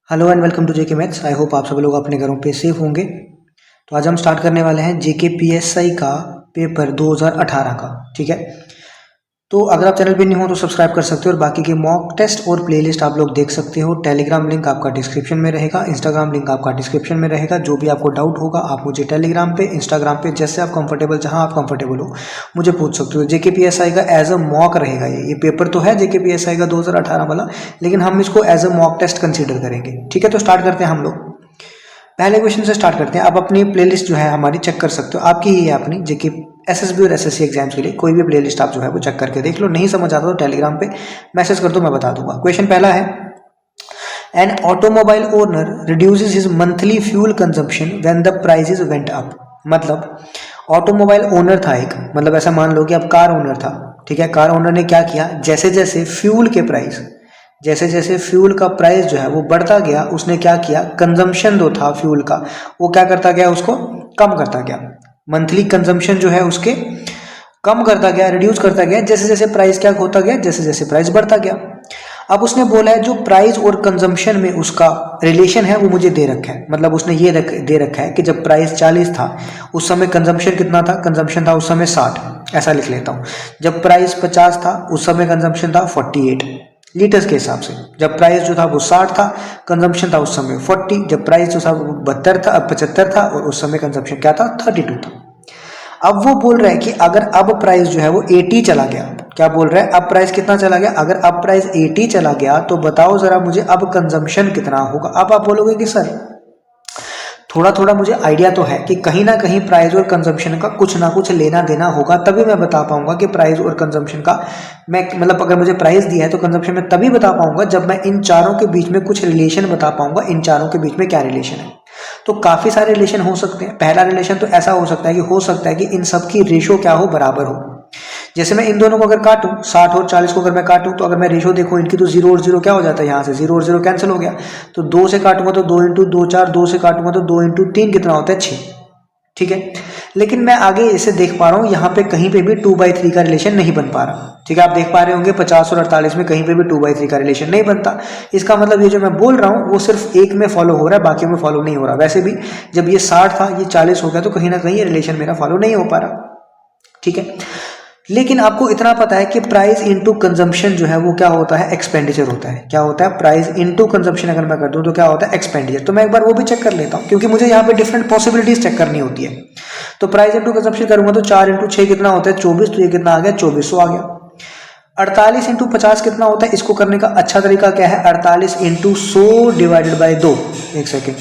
Hello and welcome to JK maths. I hope आप सब लोग अपने घरों पे सेफ होंगे। तो आज हम स्टार्ट करने वाले हैं जेके पीएसआई का पेपर 2018 का। ठीक है, तो अगर आप चैनल पे नहीं हो तो सब्सक्राइब कर सकते हो और बाकी के मॉक टेस्ट और प्लेलिस्ट आप लोग देख सकते हो। टेलीग्राम लिंक आपका डिस्क्रिप्शन में रहेगा, इंस्टाग्राम लिंक आपका डिस्क्रिप्शन में रहेगा। जो भी आपको डाउट होगा आप मुझे टेलीग्राम पे, इंस्टाग्राम पे जैसे आप कंफर्टेबल, जहां आप कंफर्टेबल हो मुझे पूछ सकते हो। जेके पीएसआई का एज अ मॉक रहेगा ये पेपर तो है जेके पीएसआई का 2018 वाला, लेकिन हम इसको as a mock test consider करेंगे। ठीक है, तो स्टार्ट करते हैं हम लोग। पहले क्वेश्चन से स्टार्ट करते हैं। आप अपनी प्लेलिस्ट जो है हमारी चेक कर सकते हो, आपकी ही है अपनी जेके एसएसबी और एसएससी एग्जाम्स के लिए। कोई भी प्लेलिस्ट आप जो है वो चेक करके देख लो। नहीं समझ आता तो टेलीग्राम पे मैसेज कर दो, मैं बता दूंगा। क्वेश्चन पहला है, an automobile owner reduces his monthly fuel consumption when the prices went up. मतलब ऑटोमोबाइल ओनर था एक, मतलब ऐसा मान लो कि अब कार ओनर था। ठीक है, कार ओनर ने क्या किया, जैसे जैसे फ्यूल के प्राइस, जैसे जैसे फ्यूल का प्राइस जो है वो बढ़ता गया, उसने क्या किया, कंजम्पशन जो था फ्यूल का वो क्या करता गया, उसको कम करता गया। मंथली कंजम्पशन जो है उसके कम करता गया, रिड्यूस करता गया, जैसे जैसे प्राइस क्या होता गया, जैसे जैसे प्राइस बढ़ता गया। अब उसने बोला है जो प्राइस और कंजम्पशन में उसका रिलेशन है वो मुझे दे रखा है। मतलब उसने ये दे रखा है कि जब प्राइस 40 था उस समय कंजम्पशन कितना था, कंजम्पशन था उस समय 60। ऐसा लिख लेता हूँ। जब प्राइस 50 था उस समय कंजम्पशन था 48 लीटर्स के हिसाब से। जब प्राइस जो था वो 60 था, कंजम्पशन था उस समय 40। जब प्राइस जो था वो 72 था, 75 था, और उस समय कंजम्पशन क्या था, 32 था। अब वो बोल रहा है कि अगर अब प्राइस जो है वो 80 चला गया, क्या बोल रहा है, अब प्राइस कितना चला गया, अगर अब प्राइस 80 चला गया तो बताओ जरा मुझे अब कंजम्पशन कितना होगा। अब आप बोलोगे कि सर थोड़ा थोड़ा मुझे आइडिया तो है कि कहीं ना कहीं प्राइस और कंजम्पशन का कुछ ना कुछ लेना देना होगा, तभी मैं बता पाऊंगा कि प्राइस और कंजम्पशन का मैं, मतलब अगर मुझे प्राइस दिया है तो कंजम्पशन में तभी बता पाऊंगा जब मैं इन चारों के बीच में कुछ रिलेशन बता पाऊंगा, इन चारों के बीच में क्या रिलेशन है। तो काफी सारे रिलेशन हो सकते हैं। पहला रिलेशन तो ऐसा हो सकता है कि हो सकता है कि इन सब की रेशो क्या हो, बराबर हो। जैसे मैं इन दोनों को अगर काटूं, 60 और 40 को अगर मैं काटूं, तो अगर मैं रेशो देखूं इनकी, तो 0 और 0 क्या हो जाता है, यहाँ से 0 और 0 कैंसिल हो गया। तो 2 से काटूंगा तो 2 इंटू 2 4, 2 से काटूंगा तो 2 इंटू 3 कितना होता है, 6। ठीक है, लेकिन मैं आगे इसे देख पा रहा हूं, यहाँ पे कहीं पे भी 2/3 का रिलेशन नहीं बन पा रहा। ठीक है, आप देख पा रहे होंगे 50 और 48 में कहीं पे भी 2/3 का रिलेशन नहीं बनता। इसका मतलब ये जो मैं बोल रहा हूँ वो सिर्फ एक में फॉलो हो रहा है, बाकी में फॉलो नहीं हो रहा। वैसे भी जब ये 60 था, ये 40 हो गया, तो कहीं ना कहीं ये रिलेशन मेरा फॉलो नहीं हो पा रहा। ठीक है, लेकिन आपको इतना पता है कि प्राइस इनटू कंजम्पशन जो है वो क्या होता है, एक्सपेंडिचर होता है। क्या होता है, प्राइस इनटू कंजम्पशन अगर मैं कर दूं तो क्या होता है, एक्सपेंडिचर। तो मैं एक बार वो भी चेक कर लेता हूं, क्योंकि मुझे यहाँ पे डिफरेंट पॉसिबिलिटीज चेक करनी होती है। तो प्राइस इंटू कंजम्पशन करूंगा तो 4 इंटू 6 कितना होता है, 24। तो ये कितना आ गया, 2400 आ गया। 48 इंटू 50 कितना होता है, इसको करने का अच्छा तरीका क्या है, 48 इंटू 100 डिवाइडेड बाई 2। एक सेकेंड,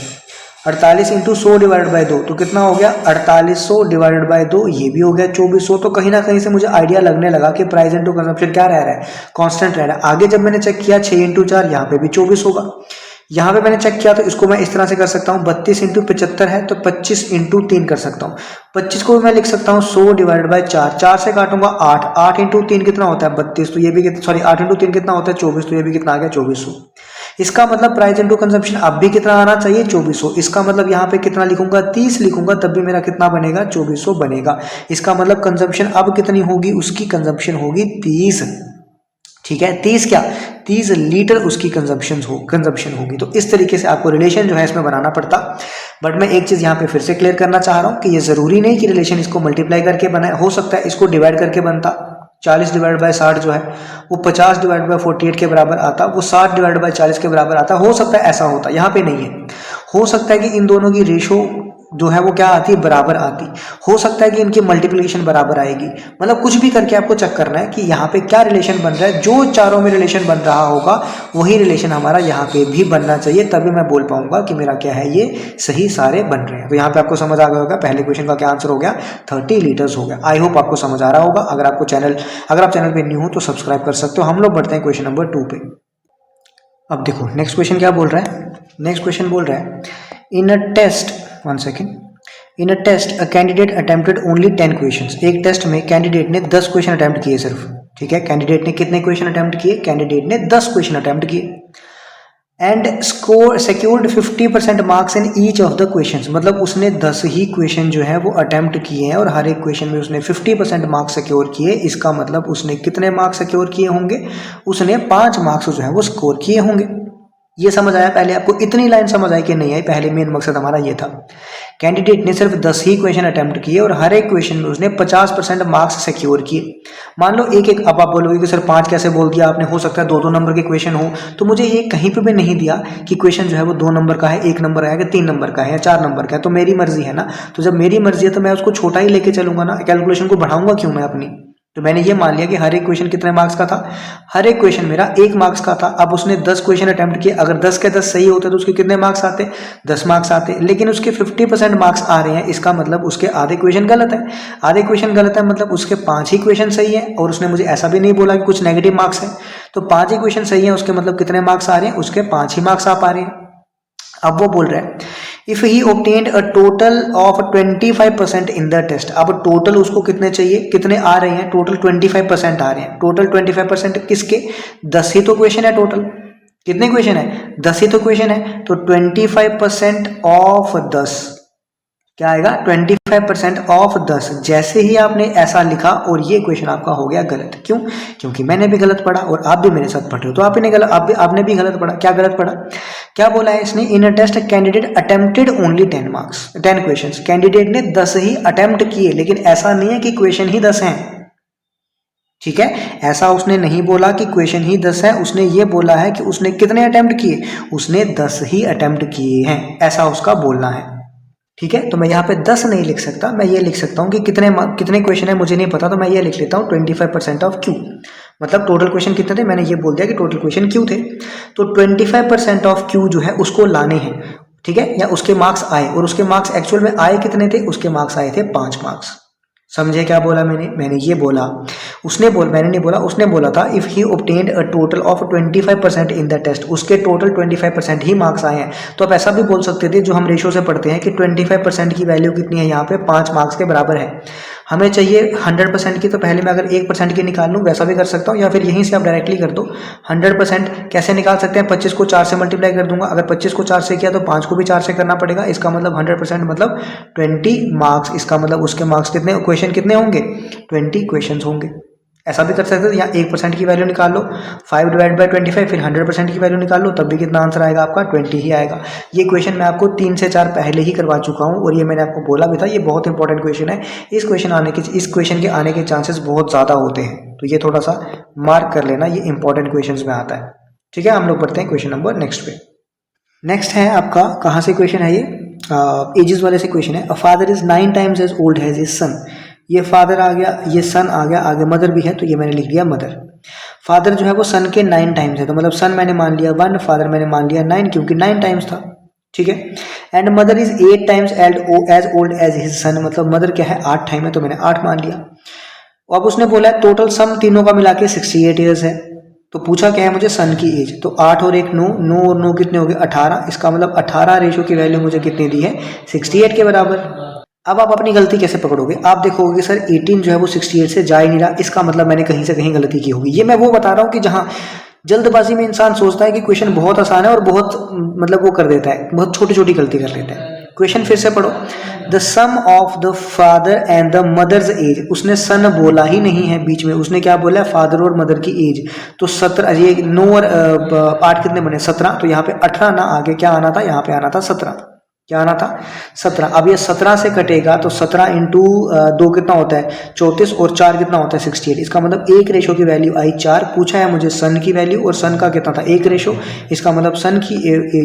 48 इंटू 100 डिवाइडेड बाई 2 तो कितना हो गया, 4800 डिवाइडेड बाई 2, ये भी हो गया 2400। तो कहीं ना कहीं से मुझे आइडिया लगने लगा कि प्राइस इंटू कंजम्पशन क्या रह रहा है, कांस्टेंट रह रहा है। आगे जब मैंने चेक किया 6 इंटू 4, यहाँ पे भी 24 होगा। यहाँ पे मैंने चेक किया तो इसको मैं इस तरह से कर सकता हूँ, 32 इंटू 75 है तो 25 इंटू 3 कर सकता हूँ। 25 को मैं लिख सकता हूँ 100 डिवाइडेड बाई 4, 4 से काटूंगा 8, 8 इंटू 3 कितना होता है 32, तो ये भी सॉरी 8 इंटू 3 कितना होता है 24, तो ये भी कितना आ गया 2400। इसका मतलब प्राइस इंटू कंजम्पशन अब भी कितना आना चाहिए, 2400। इसका मतलब यहाँ पे कितना लिखूंगा, 30 लिखूंगा, तब भी मेरा कितना बनेगा, 2400 बनेगा। इसका मतलब कंजम्पशन अब कितनी होगी, उसकी कंजम्पशन होगी 30। ठीक है, 30 क्या, 30 लीटर उसकी कंजम्पशन होगी। तो इस तरीके से आपको रिलेशन जो है इसमें बनाना पड़ता। बट मैं एक चीज यहाँ पे फिर से क्लियर करना चाह रहा हूँ कि ये जरूरी नहीं कि रिलेशन इसको मल्टीप्लाई करके बनाए, हो सकता है इसको डिवाइड करके बनता। 40 डिवाइड बाय 60 जो है वो 50 डिवाइड बाय 48 के बराबर आता, वो 60 डिवाइड बाय 40 के बराबर आता। हो सकता है ऐसा होता, यहाँ पे नहीं है। हो सकता है कि इन दोनों की रेशो जो है वो क्या आती है, बराबर आती। हो सकता है कि इनकी मल्टीप्लिकेशन बराबर आएगी। मतलब कुछ भी करके आपको चेक करना है कि यहाँ पे क्या रिलेशन बन रहा है। जो चारों में रिलेशन बन रहा होगा वही रिलेशन हमारा यहाँ पे भी बनना चाहिए, तभी मैं बोल पाऊंगा कि मेरा क्या है, ये सही सारे बन रहे हैं। तो यहाँ पे आपको समझ आ गया होगा, पहले क्वेश्चन का क्या आंसर हो गया, 30 लीटर्स हो गया। आई होप आपको समझ आ रहा होगा। अगर आप चैनल पे न्यू हो तो सब्सक्राइब कर सकते हो। हम लोग बढ़ते हैं क्वेश्चन नंबर 2 पे। अब देखो नेक्स्ट क्वेश्चन क्या बोल रहा है। नेक्स्ट क्वेश्चन बोल रहा है, in a test, one second, in a test a candidate attempted only 10 questions. एक टेस्ट में कैंडिडेट ने 10 क्वेश्चन अटेम्प्ट किए सिर्फ। ठीक है, कैंडिडेट ने कितने क्वेश्चन अटेम्प्ट किए, कैंडिडेट ने 10 क्वेश्चन अटेम्प्ट किए। And score secured 50% marks in each of the questions. मतलब उसने 10 ही क्वेश्चन जो है वो अटेम्प्ट किए हैं और हर एक क्वेश्चन में उसने 50% मार्क्स सिक्योर किए। इसका मतलब उसने कितने मार्क्स सिक्योर किए होंगे, उसने 5 मार्क्स जो है वो स्कोर किए होंगे। ये समझ आया? पहले आपको इतनी लाइन समझ आई कि नहीं आई? पहले मेन मकसद हमारा ये था। कैंडिडेट ने सिर्फ 10 ही क्वेश्चन अटेम्प्ट किए और हर एक क्वेश्चन में उसने 50% मार्क्स सिक्योर किए। मान लो एक एक, अब आप बोलोगे कि सर 5 कैसे बोल दिया आपने, हो सकता है 2-2 नंबर के क्वेश्चन हो, तो मुझे ये कहीं पे भी नहीं दिया कि क्वेश्चन जो है वो 2 नंबर का है, 1 नंबर है, 3 नंबर का है या 4 नंबर का है। तो मेरी मर्जी है ना, तो जब मेरी मर्जी है तो मैं उसको छोटा ही लेके चलूंगा ना, कैलकुलेशन को बढ़ाऊंगा क्यों मैं अपनी? तो मैंने ये मान लिया कि हर एक क्वेश्चन कितने मार्क्स का था, हर एक क्वेश्चन मेरा 1 मार्क्स का था। अब उसने 10 क्वेश्चन अटेम्प्ट किए, अगर 10 के 10 सही होते तो उसके कितने मार्क्स आते? 10 मार्क्स आते। लेकिन उसके 50% मार्क्स आ रहे हैं, इसका मतलब उसके आधे क्वेश्चन गलत है। आधे क्वेश्चन गलत है मतलब उसके 5 ही क्वेश्चन सही है, और उसने मुझे ऐसा भी नहीं बोला कि कुछ नेगेटिव मार्क्स है। तो 5 ही क्वेश्चन सही है, उसके मतलब कितने मार्क्स आ रहे हैं? उसके 5 ही मार्क्स आ पा रहे हैं। अब वो बोल रहे हैं if he obtained a total of 25% in the test. अब टोटल उसको कितने चाहिए, कितने आ रहे हैं? टोटल 25% आ रहे हैं। टोटल 25% किसके? 10 ही तो क्वेश्चन है टोटल। कितने क्वेश्चन है? 10 ही तो क्वेश्चन है। तो 25% ऑफ 10 क्या आएगा? 25% ऑफ 10। जैसे ही आपने ऐसा लिखा और ये क्वेश्चन आपका हो गया गलत। क्यों? क्योंकि मैंने भी गलत पढ़ा और आप भी मेरे साथ पढ़ रहे हो, तो आपने भी गलत पढ़ा। क्या गलत पढ़ा? क्या बोला है इसने? In a test candidate attempted only 10 marks 10 questions. Candidate ने 10 ही अटेम्प्ट किए, लेकिन ऐसा नहीं है कि क्वेश्चन ही 10 हैं। ठीक है, ऐसा उसने नहीं बोला कि क्वेश्चन ही 10 है, उसने ये बोला है कि उसने कितने अटेम्प्ट किए? उसने 10 ही अटेम्प्ट किए हैं, ऐसा उसका बोलना है। ठीक है, तो मैं यहाँ पे 10 नहीं लिख सकता, मैं ये लिख सकता हूँ कि कितने क्वेश्चन है मुझे नहीं पता, तो मैं ये लिख लेता हूँ 25% ऑफ क्यू। मतलब टोटल क्वेश्चन कितने थे, मैंने ये बोल दिया कि टोटल क्वेश्चन क्यू थे। तो 25% ऑफ क्यू जो है उसको लाने हैं। ठीक है, या उसके मार्क्स आए, और उसके मार्क्स एक्चुअल में आए कितने थे? उसके मार्क्स आए थे 5 मार्क्स। समझे क्या बोला मैंने ये बोला, मैंने नहीं बोला, उसने बोला था if he obtained a total of 25% in the test. उसके टोटल 25% ही मार्क्स आए हैं। तो आप ऐसा भी बोल सकते थे, जो हम रेशो से पढ़ते हैं कि 25% की वैल्यू कितनी है यहाँ पे? 5 मार्क्स के बराबर है। हमें चाहिए 100% की, तो पहले मैं अगर 1% की निकाल लूँ वैसा भी कर सकता हूँ, या फिर यहीं से आप डायरेक्टली कर दो। 100% कैसे निकाल सकते हैं? 25 को 4 से मल्टीप्लाई कर दूंगा। अगर 25 को 4 से किया तो 5 को भी 4 से करना पड़ेगा। इसका मतलब 100% मतलब 20 मार्क्स। इसका मतलब उसके मार्क्स कितने, क्वेश्चन कितने होंगे? 20 क्वेश्चन होंगे। ऐसा भी कर सकते हो, या 1% की वैल्यू निकाल लो, 5/25, फिर 100% की वैल्यू निकाल लो, तब भी कितना आंसर आएगा आपका? 20 ही आएगा। ये क्वेश्चन मैं आपको 3 से 4 पहले ही करवा चुका हूँ, और ये मैंने आपको बोला भी था, ये बहुत इंपॉर्टेंट क्वेश्चन है। इस क्वेश्चन के आने के चांसेस बहुत ज़्यादा होते हैं, तो ये थोड़ा सा मार्क कर लेना, ये इंपॉर्टेंट क्वेश्चन में आता है। ठीक है, हम लोग पढ़ते हैं क्वेश्चन नंबर नेक्स्ट पे। नेक्स्ट है आपका, कहाँ से क्वेश्चन है ये? एजेस वाले से क्वेश्चन है। A father is 9 times as old has his son. ये फादर आ गया, ये सन आ गया, आगे मदर भी है, तो ये मैंने लिख दिया मदर। फादर जो है वो सन के 9 टाइम्स है, तो मतलब सन मैंने मान लिया 1, फादर मैंने मान लिया 9, क्योंकि 9 टाइम्स था। ठीक है, and mother is 8 times as old as his son. मतलब मदर क्या है? 8 टाइम है, तो मैंने 8 मान लिया। अब उसने बोला है टोटल सम तीनों का मिला के 68 ईयर्स है। तो पूछा क्या है मुझे? सन की एज। तो 8 और 1 9, 9 और 9 कितने हो गए? 18। इसका मतलब 18 रेशो की वैल्यू मुझे कितनी दी है? 68 के बराबर। अब आप अपनी गलती कैसे पकड़ोगे? आप देखोगे कि सर 18 जो है वो 68 से जा ही नहीं रहा, इसका मतलब मैंने कहीं से कहीं गलती की होगी। ये मैं वो बता रहा हूँ कि जहाँ जल्दबाजी में इंसान सोचता है कि क्वेश्चन बहुत आसान है और बहुत मतलब वो कर देता है, बहुत छोटी छोटी गलती कर लेता है। क्वेश्चन फिर से पढ़ो। The sum of the father and the mother's age. उसने सन बोला ही नहीं है बीच में, उसने क्या बोला? फादर और मदर की एज। तो 17, ये 9 और 8 कितने बने? 17। तो यहाँ पे 18 ना, आगे क्या आना था? यहाँ पे आना था 17। क्या आना था? 17। अब ये 17 से कटेगा तो 17 इंटू 2 कितना होता है? 34, और 4 कितना होता है? 68। इसका मतलब 1 रेशो की वैल्यू आई 4। पूछा है मुझे सन की वैल्यू, और सन का कितना था? 1 रेशो। इसका मतलब सन की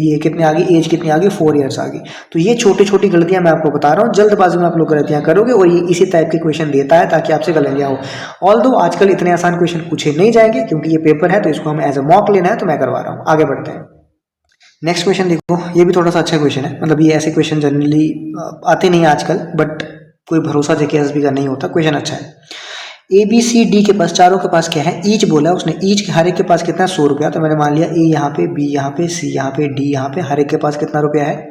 ये कितने आ गई? एज कितनी आ गई? 4 ईयर्स आ गई। तो ये छोटी छोटी गलतियां मैं आपको बता रहा हूँ, जल्दबाजी में आप लोग गलतियां करोगे, और ये इसी टाइप के क्वेश्चन देता है ताकि आपसे गलतियां हो। ऑल्दो आजकल इतने आसान क्वेश्चन पूछे नहीं जाएंगे, क्योंकि ये पेपर है, तो इसको हम एज अ मॉक लेना है, तो मैं करवा रहा हूँ। आगे बढ़ते हैं। नेक्स्ट क्वेश्चन देखो, ये भी थोड़ा सा अच्छा क्वेश्चन है। मतलब ये ऐसे क्वेश्चन जनरली आते नहीं आजकल, बट कोई भरोसा जेकेएसबी का नहीं होता। क्वेश्चन अच्छा है। ए बी सी डी के पास, चारों के पास क्या है? ईच बोला उसने। ईच के हर एक के पास कितना? 100 रुपया। तो मैंने मान लिया ए यहाँ पे, बी यहाँ पे, सी यहाँ पे, डी यहाँ पे, हर एक के पास कितना रुपया है?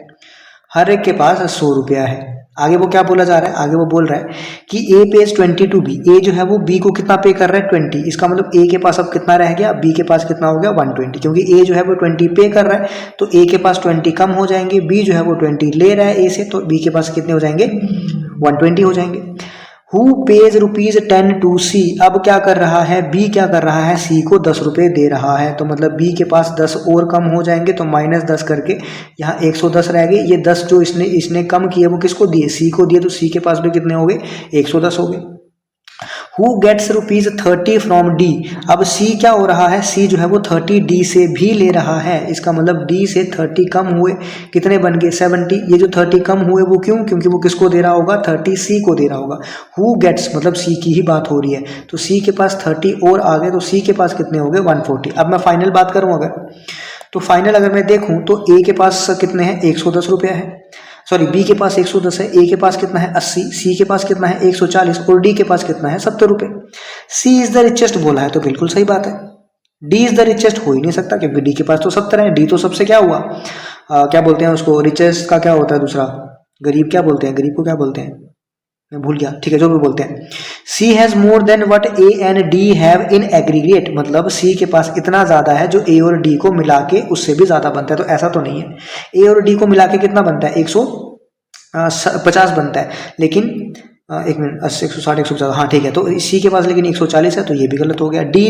हर एक के पास 100 रुपया है। आगे वो क्या बोला जा रहा है? आगे वो बोल रहा है कि ए पेज 20 टू बी। ए जो है वो बी को कितना पे कर रहा है? 20। इसका मतलब ए के पास अब कितना रह गया? बी के पास कितना हो गया? 120। क्योंकि ए जो है वो 20 पे कर रहा है, तो ए के पास 20 कम हो जाएंगे। बी जो है वो 20 ले रहा है ए से, तो बी के पास कितने हो जाएंगे? 120 हो जाएंगे। हु पेज ₹10 टू सी। अब क्या कर रहा है, बी क्या कर रहा है, सी को 10 रुपये दे रहा है। तो मतलब बी के पास 10 और कम हो जाएंगे, तो -10 करके यहाँ 110 रह गए। ये 10 जो इसने कम किए वो किसको दिए, सी को दिए, तो सी के पास भी कितने हो गए, 110 हो गए। Who gets ₹30 from D. अब सी क्या हो रहा है, सी जो है वो 30 डी से भी ले रहा है। इसका मतलब डी से 30 कम हुए, कितने बन गए, 70। ये जो 30 कम हुए वो क्यों, क्योंकि वो किसको दे रहा होगा, 30 सी को दे रहा होगा। हु गेट्स मतलब सी की ही बात हो रही है, तो सी के पास 30 और आ गए, तो सी के पास कितने हो गए, 140। अब मैं फाइनल बात करूं अगर, तो फाइनल अगर मैं देखूं तो ए के पास कितने हैं, 110 रुपया है, सॉरी बी के पास 110 है, ए के पास कितना है 80, सी के पास कितना है 140 और डी के पास कितना है 70 रुपये। सी इज द रिचेस्ट बोला है तो बिल्कुल सही बात है, डी इज द रिचेस्ट हो ही नहीं सकता क्योंकि डी के पास तो 70 है। डी तो सबसे क्या हुआ, क्या बोलते हैं उसको, रिचेस्ट का क्या होता है दूसरा, गरीब क्या बोलते हैं, गरीब को क्या बोलते हैं, मैं भूल गया, ठीक है जो भी बोलते हैं। C has more than what A and D have in aggregate, मतलब सी के पास इतना ज्यादा है जो ए और डी को मिला के उससे भी ज्यादा बनता है। तो ऐसा तो नहीं है, ए और डी को मिला के कितना बनता है, 150 बनता है, लेकिन एक मिनट, 80 160 150, हाँ ठीक है। तो सी के पास लेकिन 140 है, तो ये भी गलत हो गया। D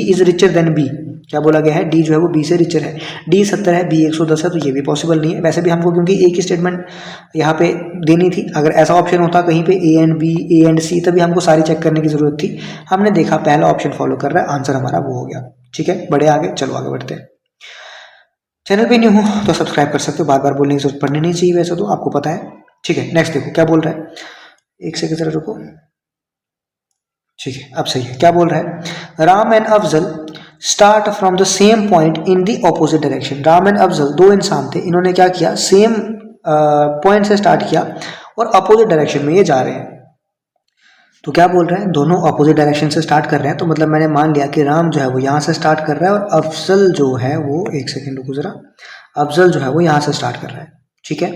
is richer than B, क्या बोला गया है, डी जो है वो बी से रिचर है। डी 70 है, बी 110 है, तो ये भी पॉसिबल नहीं है। वैसे भी हमको क्योंकि एक ही स्टेटमेंट यहाँ पे देनी थी, अगर ऐसा ऑप्शन होता कहीं पे A and B, A and C, तभी हमको सारी चेक करने की जरूरत थी। हमने देखा पहला ऑप्शन फॉलो कर रहा है, आंसर हमारा वो हो गया। ठीक है, बढ़े आगे, चलो आगे बढ़ते हैं। चैनल पे न्यू हो तो सब्सक्राइब कर सकते हो, बार बार बोलने की जरूरत पड़नी नहीं चाहिए, वैसे तो आपको पता है। ठीक है, नेक्स्ट देखो क्या बोल रहा है, एक सेकंड जरा रुको। ठीक है, अब सही है, क्या बोल रहा है, Ram and Afzal start from the same point in the opposite direction. Ram and Afzal दो इंसान थे, इन्होंने क्या किया, सेम पॉइंट से स्टार्ट किया और अपोजिट डायरेक्शन में ये जा रहे हैं। तो क्या बोल रहे हैं, दोनों अपोजिट डायरेक्शन से स्टार्ट कर रहे हैं। तो मतलब मैंने मान लिया कि राम जो है वो यहाँ से स्टार्ट कर रहा है और अफजल जो है वो, एक सेकेंड रुको जरा, अफजल जो है वो यहाँ से स्टार्ट कर रहा है। ठीक है,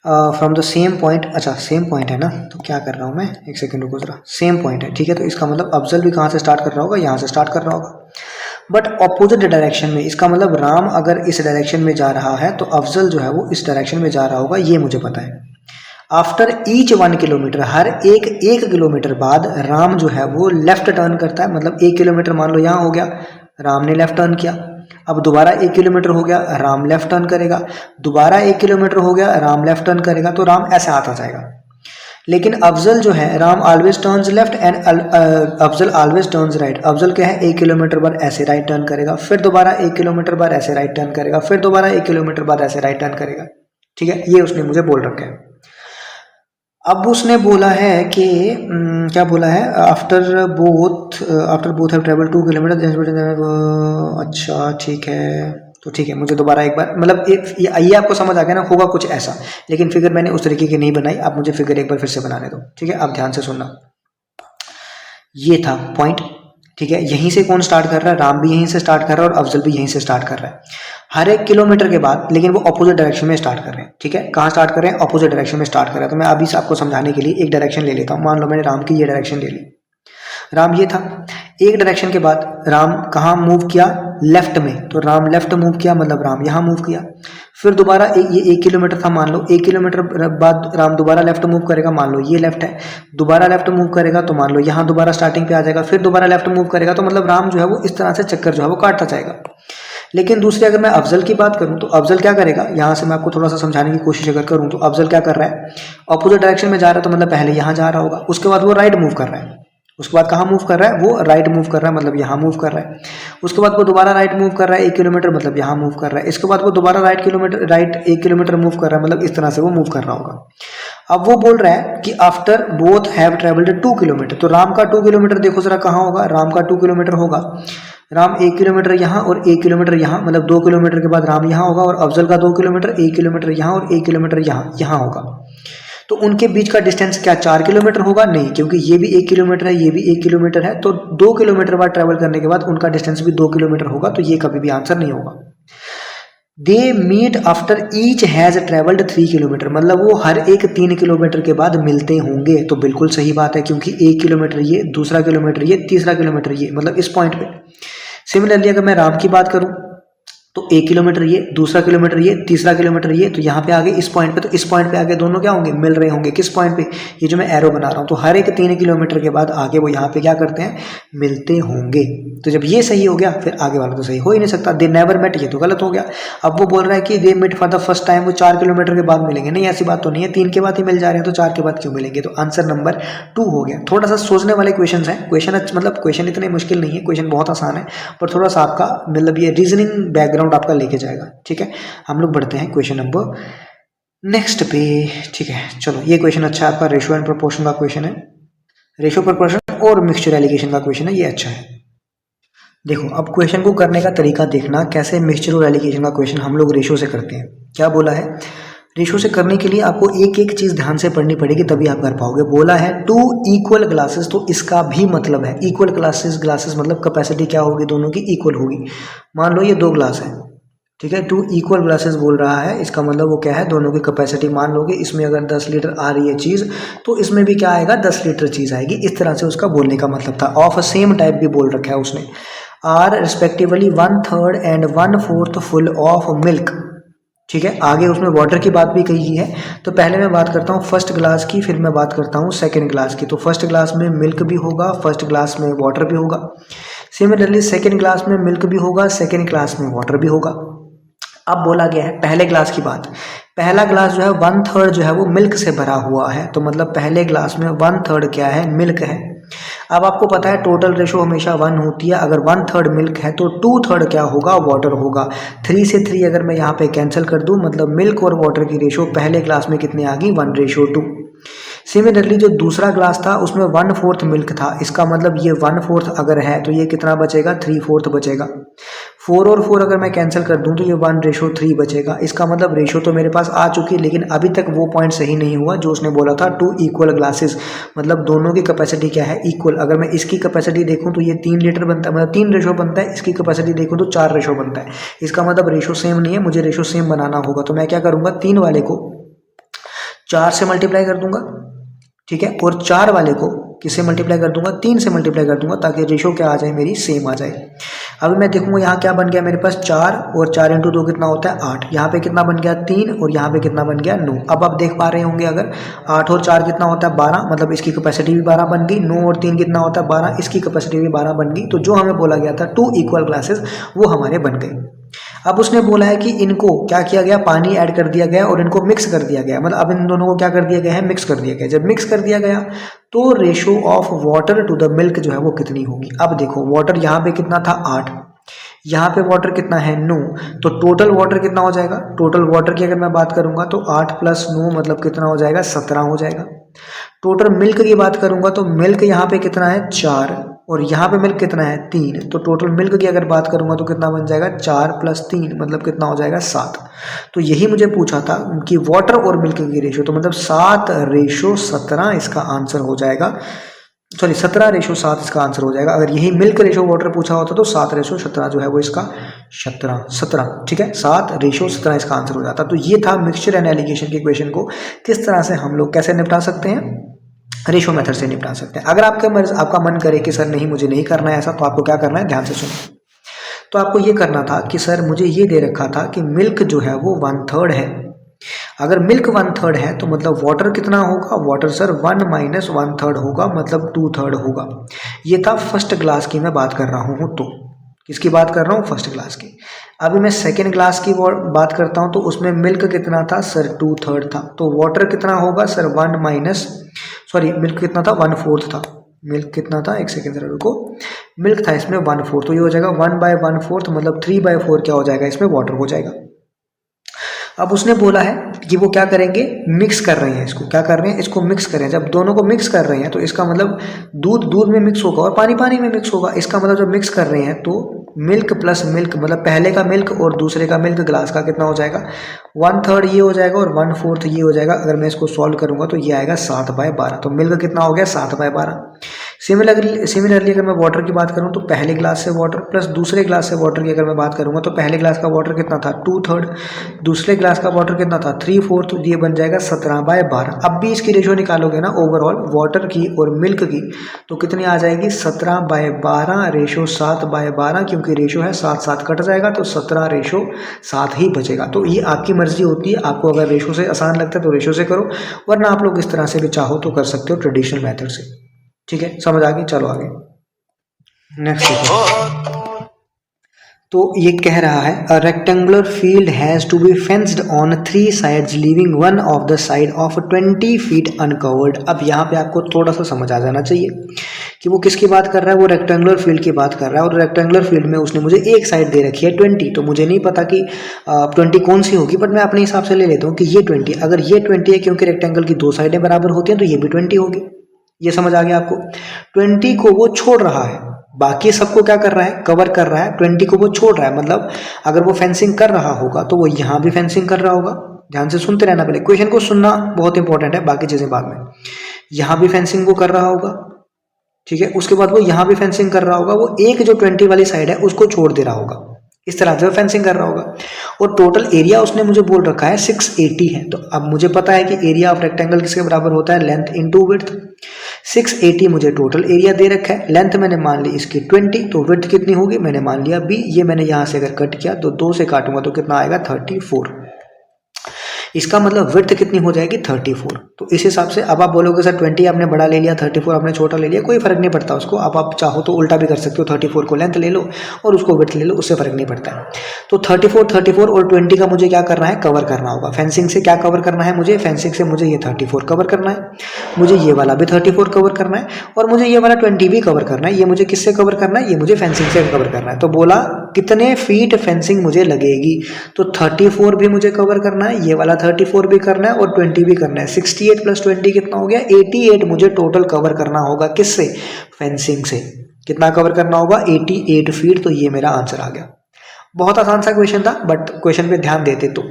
फ्रॉम द सेम पॉइंट, अच्छा सेम पॉइंट है ना, तो क्या कर रहा हूँ मैं, एक सेकंड रुको जरा, सेम पॉइंट है। ठीक है, तो इसका मतलब अफजल भी कहाँ से स्टार्ट कर रहा होगा, यहाँ से स्टार्ट कर रहा होगा, बट ऑपोजिट डायरेक्शन में। इसका मतलब राम अगर इस डायरेक्शन में जा रहा है तो अफजल जो है वो इस डायरेक्शन में जा रहा होगा, ये मुझे पता है। आफ्टर ईच 1 किलोमीटर, हर एक किलोमीटर बाद राम जो है वो लेफ्ट टर्न करता है। मतलब 1 किलोमीटर मान लो यहाँ हो गया, राम ने लेफ्ट टर्न किया, अब दोबारा 1 किलोमीटर हो गया, राम लेफ्ट टर्न करेगा, दोबारा 1 किलोमीटर हो गया, राम लेफ्ट टर्न करेगा, तो राम ऐसे आता जाएगा। लेकिन अफजल जो है, Ram always turns left and Afzal always turns right. Afzal क्या है, 1 किलोमीटर बाद ऐसे राइट टर्न करेगा, फिर दोबारा 1 किलोमीटर बाद ऐसे राइट टर्न करेगा, फिर दोबारा 1 किलोमीटर बाद ऐसे राइट टर्न करेगा। ठीक है, ये उसने मुझे बोल रखा है। अब उसने बोला है कि क्या बोला है, after both have travel 2 kilometre. अच्छा ठीक है, तो ठीक है, मुझे दोबारा एक बार, मतलब ये आपको समझ आ गया ना, होगा कुछ ऐसा, लेकिन फिगर मैंने उस तरीके की नहीं बनाई। आप मुझे फिगर एक बार फिर से बनाने दो। ठीक है, आप ध्यान से सुनना, ये था पॉइंट। ठीक है, यहीं से कौन स्टार्ट कर रहा है, राम भी यहीं से स्टार्ट कर रहा है और अफजल भी यहीं से स्टार्ट कर रहा है, हर 1 किलोमीटर के बाद, लेकिन वो अपोजिट डायरेक्शन में स्टार्ट कर रहे हैं। ठीक है, कहाँ स्टार्ट कर रहे हैं, अपोजिट डायरेक्शन में स्टार्ट कर रहे हैं। तो मैं अभी से आपको समझाने के लिए एक डायरेक्शन ले लेता हूँ। मान लो मैंने राम की ये डायरेक्शन ले ली, राम ये था, एक डायरेक्शन के बाद राम कहाँ मूव किया, लेफ्ट में, तो राम लेफ्ट मूव किया, मतलब राम यहाँ मूव किया। फिर दोबारा ये 1 किलोमीटर था, मान लो 1 किलोमीटर बाद राम दोबारा लेफ्ट मूव करेगा, मान लो ये लेफ्ट है, दोबारा लेफ्ट मूव करेगा, तो मान लो यहाँ दोबारा स्टार्टिंग पे आ जाएगा, फिर दोबारा लेफ्ट मूव करेगा। तो मतलब राम जो है वो इस तरह से चक्कर जो है वो काटता जाएगा। लेकिन दूसरे अगर मैं अफजल की बात करूं तो अफजल क्या करेगा, यहाँ से मैं आपको थोड़ा सा समझाने की कोशिश अगर करूं तो अफजल क्या कर रहा है, अपोजिट डायरेक्शन में जा रहा है, तो मतलब पहले यहाँ जा रहा होगा, उसके बाद वो राइट मूव कर रहा है, उसके बाद कहाँ मूव कर रहा है, वो राइट मूव कर रहा है, मतलब यहाँ मूव कर रहा है। उसके बाद वो दोबारा राइट मूव कर रहा है 1 किलोमीटर, मतलब यहाँ मूव कर रहा है। इसके बाद वो दोबारा राइट 1 किलोमीटर मूव कर रहा है, मतलब इस तरह से वो मूव कर रहा होगा। अब वो बोल रहा है कि after both have travelled 2 kilometre, तो राम का 2 किलोमीटर देखो जरा कहाँ होगा, राम का 2 किलोमीटर होगा, राम 1 किलोमीटर यहाँ और 1 किलोमीटर यहाँ, मतलब 2 किलोमीटर के बाद राम यहाँ होगा, और अफजल का 2 किलोमीटर, 1 किलोमीटर यहाँ और 1 किलोमीटर यहाँ होगा। तो उनके बीच का डिस्टेंस क्या 4 किलोमीटर होगा, नहीं, क्योंकि ये भी 1 किलोमीटर है, ये भी 1 किलोमीटर है, तो 2 किलोमीटर बाद ट्रेवल करने के बाद उनका डिस्टेंस भी 2 किलोमीटर होगा, तो ये कभी भी आंसर नहीं होगा। They meet after each has travelled 3 kilometre, मतलब वो हर एक 3 किलोमीटर के बाद मिलते होंगे, तो बिल्कुल सही बात है, क्योंकि 1 किलोमीटर ये, दूसरा किलोमीटर ये, तीसरा किलोमीटर ये, मतलब इस पॉइंट पे। सिमिलरली अगर मैं राम की बात करूं तो 1 किलोमीटर ये, दूसरा किलोमीटर ये, तीसरा किलोमीटर ये, तो यहाँ पे आगे इस पॉइंट पे, तो इस पॉइंट पे आगे दोनों क्या होंगे, मिल रहे होंगे। किस पॉइंट पे, ये जो मैं एरो बना रहा हूँ, तो हर एक 3 किलोमीटर के बाद आगे वो यहाँ पे क्या करते हैं, मिलते होंगे। तो जब ये सही हो गया फिर आगे वाला तो सही हो ही नहीं सकता। दे नेवर मेट, ये तो गलत हो गया। अब वो बोल रहा है कि they met for the first time, वो 4 किलोमीटर के बाद मिलेंगे। नहीं, ऐसी बात तो नहीं है, 3 के बाद ही मिल जा रहे हैं, तो 4 के बाद क्यों मिलेंगे। तो आंसर नंबर 2 हो गया। थोड़ा सा सोचने वाले क्वेश्चन हैं, क्वेश्चन मतलब क्वेश्चन इतने मुश्किल नहीं है, क्वेश्चन बहुत आसान है, पर थोड़ा सा आपका मतलब ये रीजनिंग बैकग्राउंड आपका लेके जाएगा। ठीक है, हम लोग बढ़ते हैं क्वेश्चन नंबर नेक्स्ट पे। ठीक है, चलो ये क्वेश्चन अच्छा है आपका, रेशियो एंड प्रोपोर्शन का क्वेश्चन है, रेशियो प्रोपोर्शन और मिक्सचर एलिगेशन का क्वेश्चन है, ये अच्छा है। देखो अब क्वेश्चन को करने का तरीका देखना, कैसे मिक्सचर और एलिगेशन का क्वेश्चन हम लोग रेशियो से करते हैं। क्या बोला है, रेशियो से करने के लिए आपको एक एक चीज ध्यान से पढ़नी पड़ेगी, तभी आप कर पाओगे। बोला है 2 इक्वल ग्लासेस, तो इसका भी मतलब है इक्वल ग्लासेस मतलब कैपेसिटी क्या होगी, दोनों की इक्वल होगी। मान लो ये 2 ग्लास है, ठीक है, 2 इक्वल ग्लासेस बोल रहा है, इसका मतलब वो क्या है, दोनों की कैपेसिटी मान लोगे। इसमें अगर 10 लीटर आ रही है चीज़, तो इसमें भी क्या आएगा, 10 लीटर चीज़ आएगी। इस तरह से उसका बोलने का मतलब था। ऑफ सेम टाइप भी बोल रखा है उसने। Are respectively 1/3 and 1/4 full of milk. ठीक है, आगे उसमें वाटर की बात भी कही है। तो पहले मैं बात करता हूँ फर्स्ट ग्लास की, फिर मैं बात करता हूँ सेकंड ग्लास की। तो फर्स्ट ग्लास में मिल्क भी होगा, फर्स्ट ग्लास में वाटर भी होगा। सिमिलरली सेकंड ग्लास में मिल्क भी होगा, सेकंड ग्लास में वाटर भी होगा। अब बोला गया है पहले ग्लास की बात। पहला ग्लास जो है 1/3 जो है वो मिल्क से भरा हुआ है, तो मतलब पहले ग्लास में 1/3 क्या है, मिल्क है। अब आपको पता है टोटल रेशो हमेशा 1 होती है। अगर 1/3 मिल्क है तो 2/3 क्या होगा, वाटर होगा। 3 से 3 अगर मैं यहाँ पे कैंसिल कर दूं, मतलब मिल्क और वाटर की रेशो पहले ग्लास में कितनी आ गई, 1:2। सिमिलरली जो दूसरा ग्लास था उसमें 1/4 मिल्क था, इसका मतलब ये 1/4 अगर है तो ये कितना बचेगा, 3/4 बचेगा। 4 और 4 अगर मैं कैंसिल कर दूं तो ये 1:3 बचेगा। इसका मतलब रेशो तो मेरे पास आ चुकी है, लेकिन अभी तक वो पॉइंट सही नहीं हुआ जो उसने बोला था 2 इक्वल ग्लासेस, मतलब दोनों की कैपेसिटी क्या है, इक्वल। अगर मैं इसकी कैपेसिटी देखूं तो ये 3 लीटर बनता है, मतलब 3 रेशो बनता है। इसकी कैपेसिटी देखूं तो 4 रेशो बनता है। इसका मतलब रेशो सेम नहीं है, मुझे रेशो सेम बनाना होगा। तो मैं क्या करूंगा, 3 वाले को 4 से मल्टीप्लाई कर दूंगा, ठीक है, और 4 वाले को किससे मल्टीप्लाई कर दूंगा, 3 से मल्टीप्लाई कर दूंगा, ताकि रेशो क्या आ जाए, मेरी सेम आ जाए। अब मैं देखूंगा यहाँ क्या बन गया मेरे पास, 4 और 4 × 2 कितना होता है, 8। यहाँ पे कितना बन गया, 3, और यहाँ पे कितना बन गया, 9। अब आप देख पा रहे होंगे अगर 8 और 4 कितना होता है, 12, मतलब इसकी कैपेसिटी भी 12 बन गई। 9 और 3 कितना होता है, 12, इसकी कैपेसिटी भी 12 बन गई। तो जो हमें बोला गया था 2 इक्वल ग्लासेस, वो हमारे बन गए। अब उसने बोला है कि इनको क्या किया गया, पानी ऐड कर दिया गया और इनको मिक्स कर दिया गया, मतलब अब इन दोनों को क्या कर दिया गया है, मिक्स कर दिया गया। जब मिक्स कर दिया गया तो ratio of water to the milk जो है वो कितनी होगी। अब देखो वाटर यहाँ पे कितना था, 8, यहाँ पे वाटर कितना है, 9, तो टोटल वाटर कितना हो जाएगा। टोटल वाटर की अगर मैं बात करूंगा तो 8 + 9 मतलब कितना हो जाएगा, 17 हो जाएगा। टोटल मिल्क की बात करूंगा तो मिल्क यहाँ पे कितना है, 4, और यहाँ पे मिल्क कितना है, 3। तो टोटल मिल्क की अगर बात करूंगा तो कितना बन जाएगा, 4 + 3 मतलब कितना हो जाएगा, 7। तो यही मुझे पूछा था कि वाटर और मिल्क की रेशो, तो मतलब 7:17 इसका आंसर हो जाएगा। सॉरी 17:7 इसका आंसर हो जाएगा। अगर यही मिल्क रेशो वाटर पूछा होता तो 7:17 जो है वो इसका 17, ठीक है, 7:17 इसका आंसर हो जाता। तो ये था मिक्सचर एंड एलिगेशन के क्वेश्चन को किस तरह से हम लोग कैसे निपटा सकते हैं, रेशो मेथड से निपटा सकते हैं। अगर आपका मन करे कि सर नहीं मुझे नहीं करना है ऐसा, तो आपको क्या करना है, ध्यान से सुनो। तो आपको ये करना था कि सर मुझे ये दे रखा था कि मिल्क जो है वो 1/3 है। अगर मिल्क 1/3 है तो मतलब वाटर कितना होगा, वाटर सर 1 - 1/3 होगा, मतलब 2/3 होगा। ये था फर्स्ट ग्लास की मैं बात कर रहा हूँ। तो किसकी बात कर रहा हूँ, फर्स्ट ग्लास की। अभी मैं सेकेंड ग्लास की बात करता हूँ, तो उसमें मिल्क कितना था सर, 2/3 था। तो वाटर कितना होगा सर, मिल्क कितना था, 1/4 था। मिल्क कितना था, एक सेकेंड जरा रुको, मिल्क था इसमें 1/4, तो ये हो जाएगा 1/1/4 मतलब 3/4 क्या हो जाएगा, इसमें वाटर हो जाएगा। अब उसने बोला है कि वो क्या करेंगे, मिक्स कर रहे हैं इसको, क्या कर रहे हैं, इसको मिक्स करें। जब दोनों को मिक्स कर रहे हैं तो इसका मतलब दूध में मिक्स होगा और पानी में मिक्स होगा। इसका मतलब जब मिक्स कर रहे हैं तो मिल्क प्लस मिल्क, मतलब पहले का मिल्क और दूसरे का मिल्क ग्लास का कितना हो जाएगा, 1/3 ये हो जाएगा और 1/4 ये हो जाएगा। अगर मैं इसको सॉल्व करूंगा तो ये आएगा 7/12। तो मिल्क कितना हो गया, 7/12। सिमिलरली अगर मैं वाटर की बात करूं तो पहले ग्लास से वाटर प्लस दूसरे ग्लास से वाटर की अगर मैं बात करूंगा तो पहले ग्लास का वाटर कितना था 2/3, दूसरे ग्लास का वाटर कितना था 3/4, ये बन जाएगा 17/12। अब भी इसकी रेशो निकालोगे ना ओवरऑल वाटर की और मिल्क की तो कितनी आ जाएगी 17/12 रेशो 7/12, क्योंकि रेशो है 7 कट जाएगा तो 17/7 ही बचेगा। तो ये आपकी मर्जी होती है, आपको अगर रेशो से आसान लगता है तो रेशो से करो, वरना आप लोग इस तरह से भी चाहो तो कर सकते हो ट्रेडिशनल मेथड से। ठीक है, समझ आ गई। चलो आगे नेक्स्ट देखो। तो ये कह रहा है a rectangular field has to be fenced on 3 sides leaving one of the side of 20 feet uncovered. अब यहाँ पे आपको थोड़ा सा समझ आ जाना चाहिए कि वो किसकी बात कर रहा है। वो रेक्टेंगुलर फील्ड की बात कर रहा है और रेक्टेंगुलर फील्ड में उसने मुझे एक साइड दे रखी है 20, तो मुझे नहीं पता कि 20 कौन सी होगी, बट मैं अपने हिसाब से ले लेता हूँ कि ये 20। अगर ये 20 है क्योंकि रेक्टेंगल की 2 साइडें बराबर होती हैं तो ये भी 20 होगी। ये समझ आ गया आपको। 20 को वो छोड़ रहा है, बाकी सबको क्या कर रहा है कवर कर रहा है, 20 को वो छोड़ रहा है। मतलब अगर वो फेंसिंग कर रहा होगा तो वो यहाँ भी फेंसिंग कर रहा होगा। ध्यान से सुनते रहना, पहले क्वेश्चन को सुनना बहुत इंपॉर्टेंट है, बाकी चीजें बाद में। यहाँ भी फेंसिंग वो कर रहा होगा, ठीक है। उसके बाद वो यहाँ भी फेंसिंग कर रहा होगा, वो एक जो 20 वाली साइड है उसको छोड़ दे रहा होगा, इस तरह से फेंसिंग कर रहा होगा। और टोटल एरिया उसने मुझे बोल रखा है 680 है। तो अब मुझे पता है कि एरिया ऑफ रेक्टेंगल किसके बराबर होता है, लेंथ इनटू विड्थ। 680 मुझे टोटल एरिया दे रखा है, लेंथ मैंने मान ली इसकी 20, तो विड्थ कितनी होगी मैंने मान लिया b। ये मैंने यहाँ से अगर कट किया तो 2 से काटूंगा तो कितना आएगा 34। इसका मतलब विड्थ कितनी हो जाएगी 34। तो इस हिसाब से अब आप बोलोगे सर 20 आपने बड़ा ले लिया 34 आपने छोटा ले लिया, कोई फर्क नहीं पड़ता उसको। अब आप चाहो तो उल्टा भी कर सकते हो, 34 को लेंथ ले लो और उसको विड्थ ले लो, उससे फर्क नहीं पड़ता है। तो 34 और 20 का मुझे क्या करना है कवर करना होगा। फेंसिंग से क्या कवर करना है मुझे, फेंसिंग से मुझे ये 34 कवर करना है, मुझे ये वाला भी 34 कवर करना है और मुझे ये वाला 20 भी कवर करना है। ये मुझे किससे कवर करना है, ये मुझे फेंसिंग से कवर करना है। तो बोला कितने फीट फेंसिंग मुझे लगेगी, तो 34 भी मुझे कवर करना है, ये वाला 34 भी करना है और 20 भी करना है। 68 प्लस 20 कितना हो गया 88 मुझे टोटल कवर करना होगा, किससे फेंसिंग से। कितना कवर करना होगा 88 फीट। तो ये मेरा आंसर आ गया। बहुत आसान सा क्वेश्चन था, बट क्वेश्चन पे ध्यान देते तो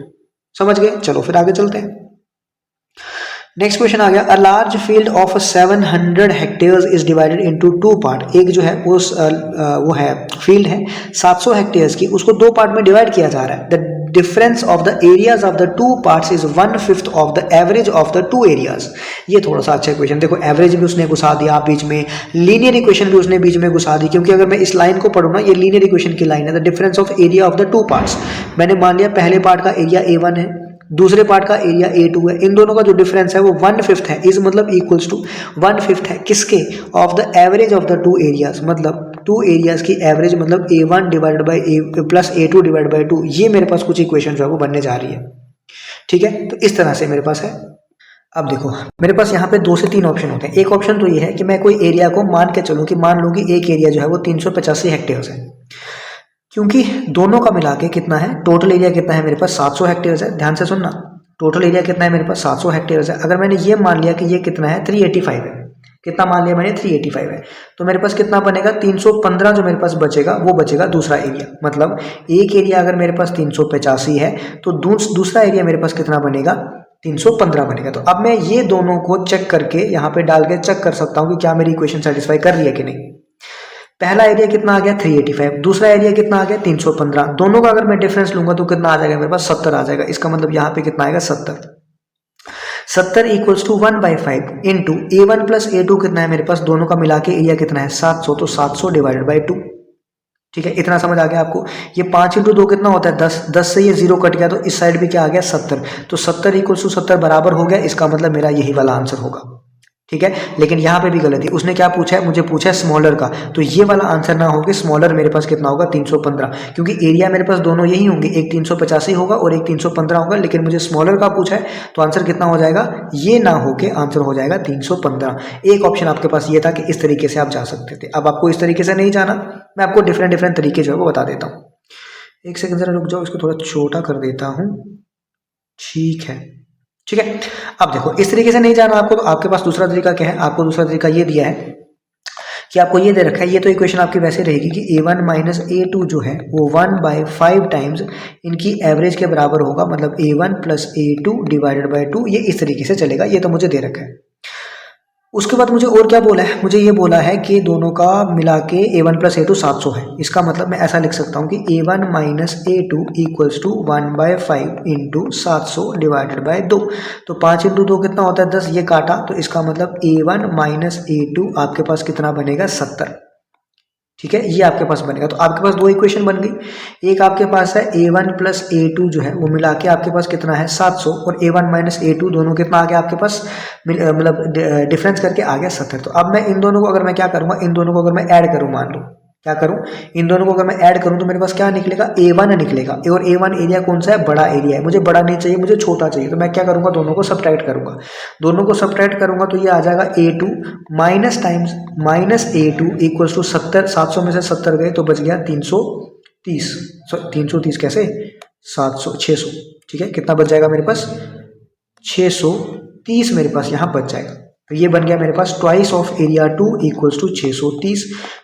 समझ गए। चलो फिर आगे चलते हैं। नेक्स्ट क्वेश्चन आ गया, a large field of 700 hectares is divided into 2 part. एक जो है वो है फील्ड है 700 हेक्टेयर्स की, उसको 2 पार्ट में डिवाइड किया जा रहा है। The difference of the areas of the 2 parts is 1/5 of the average of the 2 areas. ये थोड़ा सा अच्छा क्वेश्चन। देखो एवरेज भी उसने घुसा दिया बीच में, लीनियर इक्वेशन भी उसने बीच में घुसा दी, क्योंकि अगर मैं इस लाइन को पढ़ूँ ना, ये लीनियर इक्वेशन की लाइन है। The difference of area of the 2 parts, मैंने मान लिया पहले पार्ट का एरिया A1 है, दूसरे पार्ट का एरिया A2 है, इन दोनों का जो डिफरेंस है वो 1/5 है। इज मतलब इक्वल्स टू 1/5 है किसके, of the average of the 2 areas. मतलब 2 एरियाज की एवरेज मतलब A1 divided by A plus A2 divide by 2। ये मेरे पास कुछ इक्वेशन जो है वो बनने जा रही है, ठीक है। तो इस तरह से मेरे पास है। अब देखो मेरे पास यहाँ पे 2 से 3 ऑप्शन होते हैं। एक ऑप्शन तो ये है कि मैं कोई एरिया को मान के चलूँ कि मान लो कि एक एरिया जो है वो 385 हेक्टेयर्स है, क्योंकि दोनों का मिला के कितना है, टोटल एरिया कितना है मेरे पास 700 हेक्टेयर्स है। ध्यान से सुनना, टोटल एरिया कितना है मेरे पास 700 हेक्टेयर्स है। अगर मैंने ये मान लिया कि ये कितना है 385 है, कितना मान लिया मैंने 385 है, तो मेरे पास कितना बनेगा 315 जो मेरे पास बचेगा वो बचेगा दूसरा एरिया। मतलब एक एरिया अगर मेरे पास 385 है तो दूसरा एरिया मेरे पास कितना बनेगा 315 बनेगा। तो अब मैं ये दोनों को चेक करके यहाँ पे डाल के चेक कर सकता हूँ कि क्या मेरी इक्वेशन सेटिस्फाई कर रही है कि नहीं। पहला एरिया कितना आ गया 385, दूसरा एरिया कितना आ गया 315। दोनों का अगर मैं डिफरेंस लूंगा तो कितना आ जाएगा मेरे पास 70 आ जाएगा। इसका मतलब यहाँ पे कितना आएगा 70 equals to 1/5 into A1 plus A2 कितना है मेरे पास, दोनों का मिला के एरिया कितना है 700, तो 700 डिवाइडेड बाई 2। ठीक है, इतना समझ आ गया आपको। ये 5 इंटू 2 कितना होता है 10, 10 से ये 0 कट गया तो इस साइड भी क्या आ गया 70, तो 70 इक्वल्स टू 70 बराबर हो गया। इसका मतलब मेरा यही वाला आंसर होगा, ठीक है। लेकिन यहाँ पे भी गलती, उसने क्या पूछा है, मुझे पूछा है स्मॉलर का, तो ये वाला आंसर ना होगा। स्मॉलर मेरे पास कितना होगा 315, क्योंकि एरिया मेरे पास दोनों यही होंगे, एक 385 होगा और एक 315 होगा, लेकिन मुझे स्मॉलर का पूछा है तो आंसर कितना हो जाएगा, ये ना होके आंसर हो जाएगा 315। एक ऑप्शन आपके पास ये था कि इस तरीके से आप जा सकते थे। अब आपको इस तरीके से नहीं जाना, मैं आपको डिफरेंट तरीके जो है वो बता देता हूँ। एक सेकंड जरा रुक जाओ, इसको थोड़ा छोटा कर देता हूँ, ठीक है। अब देखो इस तरीके से नहीं जाना आपको, तो आपके पास दूसरा तरीका क्या है, आपको दूसरा तरीका ये दिया है कि आपको ये दे रखा है, ये तो इक्वेशन आपकी वैसे रहेगी कि A1 माइनस A2 जो है वो 1/5 टाइम्स इनकी एवरेज के बराबर होगा। मतलब A1 plus A2 divided by 2, ये इस तरीके से चलेगा। ये तो मुझे दे रखा है। उसके बाद मुझे और क्या बोला है, मुझे ये बोला है कि दोनों का मिला के A1 प्लस A2 700 है। इसका मतलब मैं ऐसा लिख सकता हूँ कि A1 minus A2 equals to 1/5 into 700 divided by 2। तो 5 इंटू 2 कितना होता है 10, ये काटा, तो इसका मतलब A1 माइनस A2 आपके पास कितना बनेगा 70। ठीक है, ये आपके पास बनेगा। तो आपके पास दो इक्वेशन बन गई। एक आपके पास है A1 प्लस A2 जो है वो मिला के आपके पास कितना है 700, और A1 माइनस A2 दोनों कितना आ गया आपके पास, मतलब डिफरेंस करके आ गया 70। तो अब मैं इन दोनों को अगर मैं क्या करूंगा, इन दोनों को अगर मैं ऐड करूं, मान लो क्या करूं, इन दोनों को अगर मैं ऐड करूं तो मेरे पास क्या निकलेगा A1 निकलेगा। और A1 एरिया कौन सा है, बड़ा एरिया है, मुझे बड़ा नहीं चाहिए, मुझे छोटा चाहिए। तो मैं क्या करूंगा, दोनों को सब्ट्रैक्ट करूंगा। दोनों को सब्ट्रैक्ट करूंगा तो ये आ जाएगा A2 minus times minus A2 equals to 70। 700 में से 70 गए तो बच गया 330। 330 कैसे, 700 600। ठीक है, कितना बच जाएगा मेरे पास 630 मेरे पास यहाँ बच जाएगा। तो ये बन गया मेरे पास twice of area 2 equals to 630।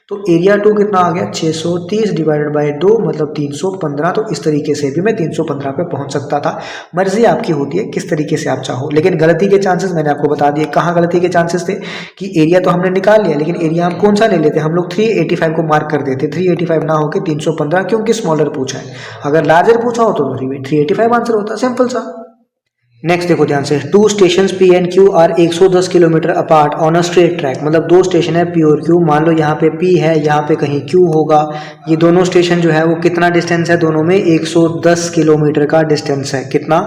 तो एरिया 2 कितना आ गया 630 डिवाइडेड बाय 2 मतलब 315। तो इस तरीके से भी मैं 315 पे पहुंच सकता था। मर्जी आपकी होती है किस तरीके से आप चाहो, लेकिन गलती के चांसेस मैंने आपको बता दिए। कहाँ गलती के चांसेस थे कि एरिया तो हमने निकाल लिया, लेकिन एरिया हम कौन सा ले लेते, हम लोग 385 को मार्क कर देते। 385 ना होकर 315, क्योंकि स्मॉलर पूछा है। अगर लार्जर पूछा हो तो 385 आंसर होता, सिंपल सा। नेक्स्ट देखो ध्यान से, two station P and Q are 110 kilometre apart on a straight track. मतलब दो स्टेशन है P और Q, मान लो यहाँ पे P है, यहाँ पे कहीं Q होगा। ये दोनों स्टेशन जो है वो कितना डिस्टेंस है, दोनों में 110 किलोमीटर का डिस्टेंस है। कितना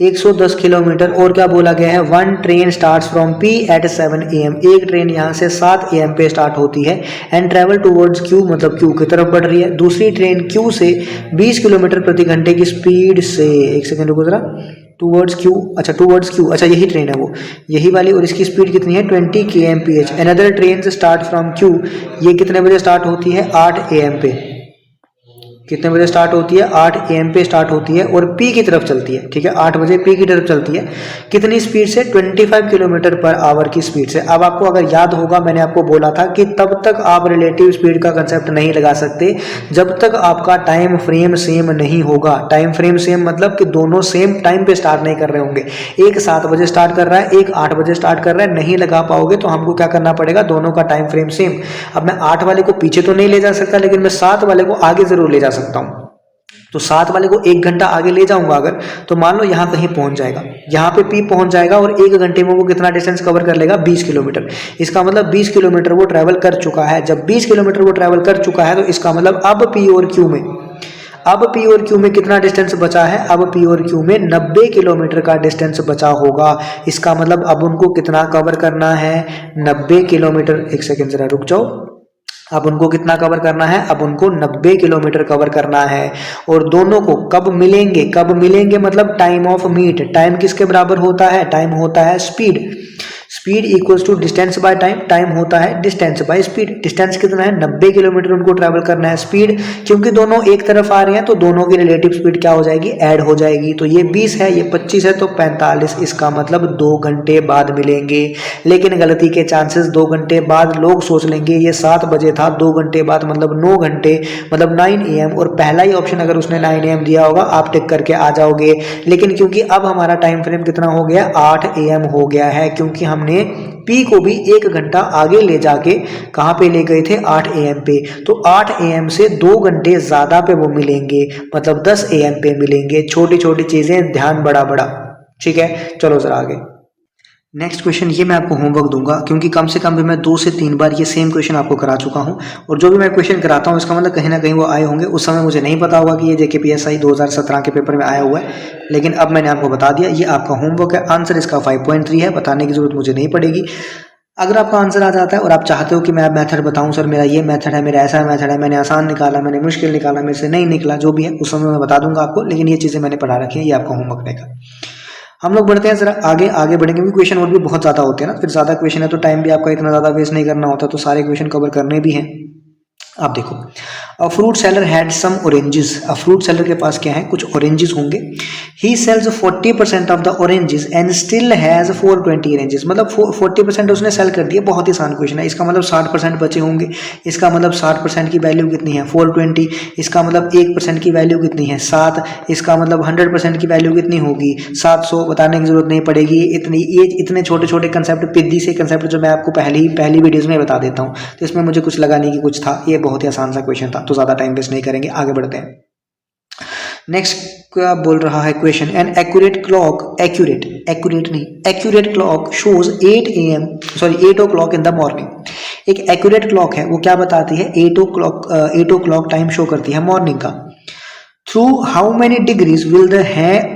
110 किलोमीटर। और क्या बोला गया है, one train start from P at 7 AM। एक ट्रेन यहाँ से 7 AM पे स्टार्ट होती है एंड ट्रेवल टूवर्ड्स Q, मतलब Q की तरफ बढ़ रही है। दूसरी ट्रेन Q से 20 किलोमीटर प्रति घंटे की स्पीड से, एक सेकेंड रुको जरा, टूवर्ड्स Q, अच्छा टूवर्ड्स Q, अच्छा यही ट्रेन है वो, यही वाली, और इसकी स्पीड कितनी है 20 kmph। अनदर ट्रेन से स्टार्ट फ्रॉम Q, ये कितने बजे स्टार्ट होती है 8 AM पे। कितने बजे स्टार्ट होती है 8 AM पे स्टार्ट होती है और P की तरफ चलती है। ठीक है, 8 बजे P की तरफ चलती है। कितनी स्पीड से, 25 किलोमीटर पर आवर की स्पीड से। अब आपको अगर याद होगा मैंने आपको बोला था कि तब तक आप रिलेटिव स्पीड का कंसेप्ट नहीं लगा सकते जब तक आपका टाइम फ्रेम सेम नहीं होगा। टाइम फ्रेम सेम मतलब कि दोनों सेम टाइम पे स्टार्ट नहीं कर रहे होंगे। एक 7 बजे स्टार्ट कर रहा है, एक 8 बजे स्टार्ट कर रहा है, नहीं लगा पाओगे। तो हमको क्या करना पड़ेगा, दोनों का टाइम फ्रेम सेम। अब मैं 8 वाले को पीछे तो नहीं ले जा सकता, लेकिन मैं 7 वाले को आगे जरूर ले जा सकता हूं। तो 7 वाले को 1 घंटा आगे ले जाऊंगा अगर, तो मान लो यहां कहीं पहुंच जाएगा, यहां पे P पहुंच जाएगा और 1 घंटे में वो कितना डिस्टेंस कवर कर लेगा 20 किलोमीटर। इसका मतलब 20 किलोमीटर वो ट्रैवल कर चुका है। जब 20 किलोमीटर वो ट्रैवल कर चुका है तो इसका मतलब अब P और Q में कितना डिस्टेंस बचा है, अब P और Q में 90 किलोमीटर का डिस्टेंस बचा होगा। इसका मतलब अब उनको कितना कवर करना है 90 किलोमीटर। एक सेकेंड जरा रुक जाओ, अब उनको कितना कवर करना है, अब उनको 90 किलोमीटर कवर करना है। और दोनों को कब मिलेंगे, कब मिलेंगे मतलब टाइम ऑफ मीट। टाइम किसके बराबर होता है, टाइम होता है speed. Speed equals to distance by time, time होता है डिस्टेंस बाय स्पीड। डिस्टेंस कितना है 90 किलोमीटर उनको ट्रैवल करना है। स्पीड क्योंकि दोनों एक तरफ आ रहे हैं तो दोनों की रिलेटिव स्पीड क्या हो जाएगी, ऐड हो जाएगी। तो ये 20 है, ये 25 है, तो 45। इसका मतलब 2 घंटे बाद मिलेंगे। लेकिन गलती के चांसेस 2 घंटे बाद, लोग सोच लेंगे ये 7 बजे था, 2 घंटे बाद मतलब 9 घंटे, मतलब 9 AM। और पहला ही ऑप्शन अगर उसने 9 AM दिया होगा आप टिक करके आ जाओगे। लेकिन क्योंकि अब हमारा टाइम फ्रेम कितना हो गया 8 AM हो गया है, क्योंकि हमने P को भी 1 घंटा आगे ले जाके कहां पे ले गए थे 8 AM पे। तो 8 AM से 2 घंटे ज्यादा पे वो मिलेंगे, मतलब 10 AM पे मिलेंगे। छोटी छोटी चीजें, ध्यान बड़ा बड़ा। ठीक है, चलो जरा आगे। नेक्स्ट क्वेश्चन, ये मैं आपको होमवर्क दूंगा क्योंकि कम से कम भी मैं 2 से 3 बार ये सेम क्वेश्चन आपको करा चुका हूं। और जो भी मैं क्वेश्चन कराता हूं इसका मतलब कहीं ना कहीं वो आए होंगे। उस समय मुझे नहीं पता होगा कि ये JKPSI 2017 के पेपर में आया हुआ है, लेकिन अब मैंने आपको बता दिया। ये आपका होमवर्क है। आंसर इसका 5.3 है, बताने की जरूरत मुझे नहीं पड़ेगी। अगर आपका आंसर आ जाता है और आप चाहते हो कि मैं मेथड बताऊं, सर मेरा ये मेथड है, मेरा ऐसा मेथड है, मैंने आसान निकाला, मैंने मुश्किल निकाला, मेरे से नहीं निकला, जो भी है उस समय मैं बता दूंगा आपको। लेकिन ये चीजें मैंने पढ़ा रखी है, ये आपका होमवर्क रहेगा। हम लोग बढ़ते हैं जरा आगे बढ़ेंगे क्योंकि क्वेश्चन और भी बहुत ज्यादा होते हैं ना। फिर ज्यादा क्वेश्चन है तो टाइम भी आपका इतना ज्यादा वेस्ट नहीं करना होता, तो सारे क्वेश्चन कवर करने भी हैं। आप देखो, a fruit seller had some oranges. A fruit seller के पास क्या है, कुछ ऑरेंजेस होंगे। He sells 40% of the oranges and still has 420 oranges, मतलब 40% उसने सेल कर दिया। बहुत ही आसान क्वेश्चन है। इसका मतलब 60% बचे होंगे। इसका मतलब 60% की वैल्यू कितनी है 420। इसका मतलब 1% की वैल्यू कितनी है 7। इसका मतलब 100% की वैल्यू कितनी होगी 700। बताने की जरूरत नहीं पड़ेगी। ये इतने छोटे छोटे कंसेप्ट, पिद्दी से कंसेप्ट जो मैं आपको पहली वीडियोज में बता देता हूँ, तो इसमें मुझे कुछ लगा नहीं कि कुछ था। ये बहुत ही आसान सा क्वेश्चन था, तो ज्यादा टाइम वेस्ट नहीं करेंगे, आगे बढ़ते हैं। नेक्स्ट क्या बोल रहा है question, an accurate clock, accurate clock shows 8 o'clock in the morning. एक एक्यूरेट क्लॉक है, वो क्या बताती है 8 o'clock टाइम शो करती है मॉर्निंग का। Through how many degrees will the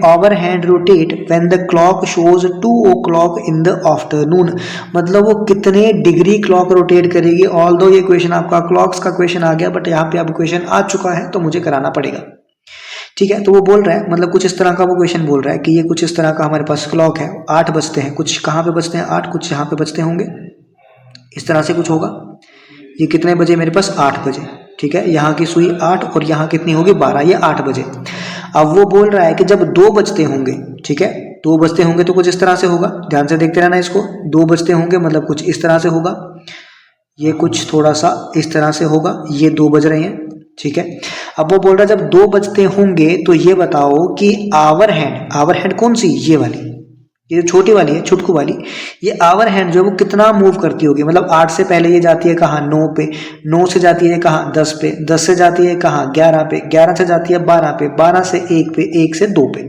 hour hand rotate when the clock shows 2 o'clock in the afternoon. मतलब वो कितने डिग्री क्लॉक रोटेट करेगी। ऑल्दो ये क्वेश्चन आपका क्लॉक्स का क्वेश्चन आ गया, बट यहाँ पे अब क्वेश्चन आ चुका है तो मुझे कराना पड़ेगा। ठीक है, तो वो बोल रहा है, मतलब कुछ इस तरह का वो क्वेश्चन बोल रहा है कि ये कुछ इस तरह का हमारे पास क्लॉक है, 8 बजते हैं, कुछ कहाँ पे बजते हैं 8, कुछ यहाँ पे बजते होंगे, इस तरह से कुछ होगा। ये कितने बजे मेरे पास 8 बजे। ठीक है, यहाँ की सुई 8 और यहाँ कितनी होगी 12, ये 8 बजे। अब वो बोल रहा है कि जब 2 बजते होंगे, ठीक है 2 बजते होंगे तो कुछ इस तरह से होगा, ध्यान से देखते रहना इसको। 2 बजते होंगे मतलब कुछ इस तरह से होगा, ये कुछ थोड़ा सा इस तरह से होगा, ये 2 बज रहे हैं। ठीक है, अब वो बोल रहा है जब 2 बजते होंगे तो ये बताओ कि आवर हैंड कौन सी, ये वाली, ये जो छोटी वाली है छुटकू वाली, ये आवर हैंड जो है वो कितना मूव करती होगी। मतलब 8 से पहले ये जाती है कहाँ 9 पे, 9 से जाती है कहाँ 10 पे, 10 से जाती है कहाँ 11 पे, 11 से जाती है 12 पे, 12 से 1 पे, 1 से 2 पे।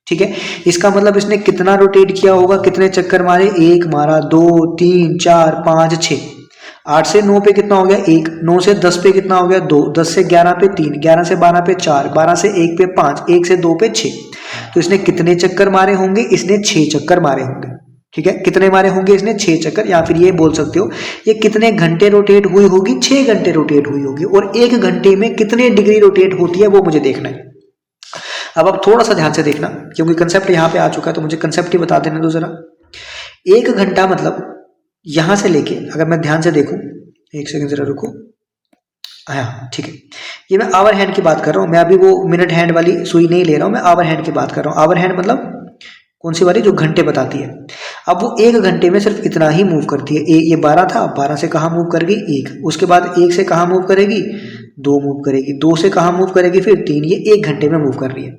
ठीक है, इसका मतलब इसने कितना रोटेट किया होगा, कितने चक्कर मारे, 1 मारा, 2 3 4 5 6। 8 से 9 पे कितना हो गया 1, 9 से 10 पे कितना हो गया 2, 10 से 11 पे 3, 11 से 12 पे 4, 12 से 1 पे 5, 1 से 2 पे 6। तो इसने कितने चक्कर मारे होंगे, इसने 6 चक्कर मारे होंगे। ठीक है, कितने मारे होंगे इसने 6 चक्कर, या फिर ये बोल सकते हो ये कितने घंटे रोटेट हुई होगी, 6 घंटे रोटेट हुई होगी। और 1 घंटे में कितने डिग्री रोटेट होती है वो मुझे देखना है। अब आप थोड़ा सा ध्यान से देखना, क्योंकि कंसेप्ट यहाँ पे आ चुका है तो मुझे कंसेप्ट ही बता देने दो जरा। 1 घंटा मतलब यहां से लेके, अगर मैं ध्यान से देखूं, 1 सेकंड जरा रुको, हाँ ठीक है, ये मैं आवर हैंड की बात कर रहा हूँ। मैं अभी वो मिनट हैंड वाली सुई नहीं ले रहा हूँ, मैं आवर हैंड की बात कर रहा हूँ। आवर हैंड मतलब कौन सी वाली, जो घंटे बताती है। अब वो 1 घंटे में सिर्फ इतना ही मूव करती है। ये 12 था, 12 से कहाँ मूव कर गई 1, उसके बाद 1 से कहाँ मूव करेगी 2 मूव करेगी, 2 से कहाँ मूव करेगी फिर 3, ये 1 घंटे में मूव कर रही है।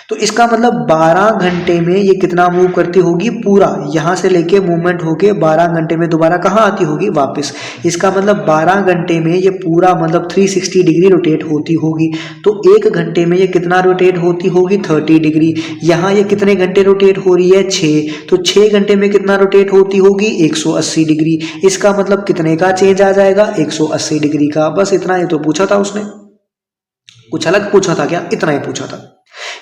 तो इसका मतलब 12 घंटे में ये कितना मूव करती होगी, पूरा यहां से लेके मूवमेंट होके 12 घंटे में दोबारा कहाँ आती होगी वापस। इसका मतलब 12 घंटे में ये पूरा मतलब 360 डिग्री रोटेट होती होगी। तो 1 घंटे में ये कितना रोटेट होती होगी 30 डिग्री। यहाँ ये कितने घंटे रोटेट हो रही है 6, तो 6 घंटे में कितना रोटेट होती होगी 180 डिग्री। इसका मतलब कितने का चेंज आ जाएगा 180 डिग्री का। बस इतना ही तो पूछा था उसने, कुछ अलग पूछा था क्या, इतना ही पूछा था।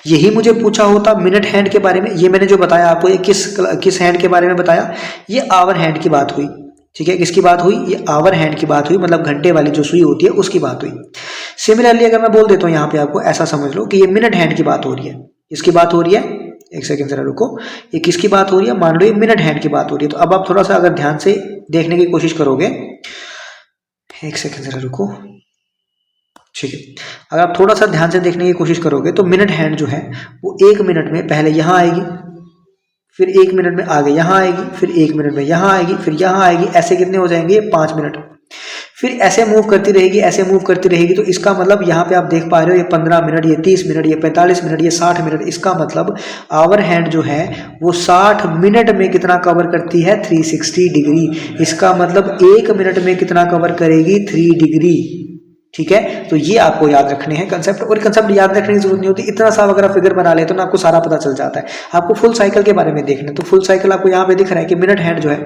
यही मुझे पूछा होता मिनट हैंड के बारे में। ये मैंने जो बताया आपको, ये किस हैंड के बारे में बताया, ये आवर हैंड की बात हुई। ठीक है, किसकी बात हुई, ये आवर हैंड की बात हुई, मतलब घंटे वाली जो सुई होती है उसकी बात हुई। सिमिलरली अगर मैं बोल देता हूँ यहाँ पे आपको, ऐसा समझ लो कि ये मिनट हैंड की बात हो रही है। इसकी बात हो रही है, 1 सेकंड जरा रुको, ये किसकी बात हो रही है, मान लो ये मिनट हैंड की बात हो रही है। तो अब आप थोड़ा सा अगर ध्यान से देखने की कोशिश करोगे, 1 सेकंड जरा रुको, ठीक है, अगर आप थोड़ा सा ध्यान से देखने की कोशिश करोगे तो मिनट हैंड जो है वो 1 मिनट में पहले यहाँ आएगी, फिर 1 मिनट में आगे यहाँ आएगी, फिर 1 मिनट में यहाँ आएगी, फिर यहाँ आएगी। ऐसे कितने हो जाएंगे 5 मिनट। फिर ऐसे मूव करती रहेगी, ऐसे मूव करती रहेगी। तो इसका मतलब यहाँ पे आप देख पा रहे हो, ये 15 मिनट, ये 30 मिनट, ये 45 मिनट, ये 60 मिनट। इसका मतलब आवर हैंड जो है वो 60 मिनट में कितना कवर करती है 360 डिग्री। इसका मतलब 1 मिनट में कितना कवर करेगी 3 डिग्री। ठीक है, तो ये आपको याद रखने हैं कंसेप्ट। और कंसेप्ट याद रखने की जरूरत नहीं होती, इतना सा अगर आप फिगर बना लेते हो ना आपको सारा पता चल जाता है। आपको फुल साइकिल के बारे में देखना, तो फुल साइकिल आपको यहाँ पे दिख रहा है कि मिनट हैंड जो है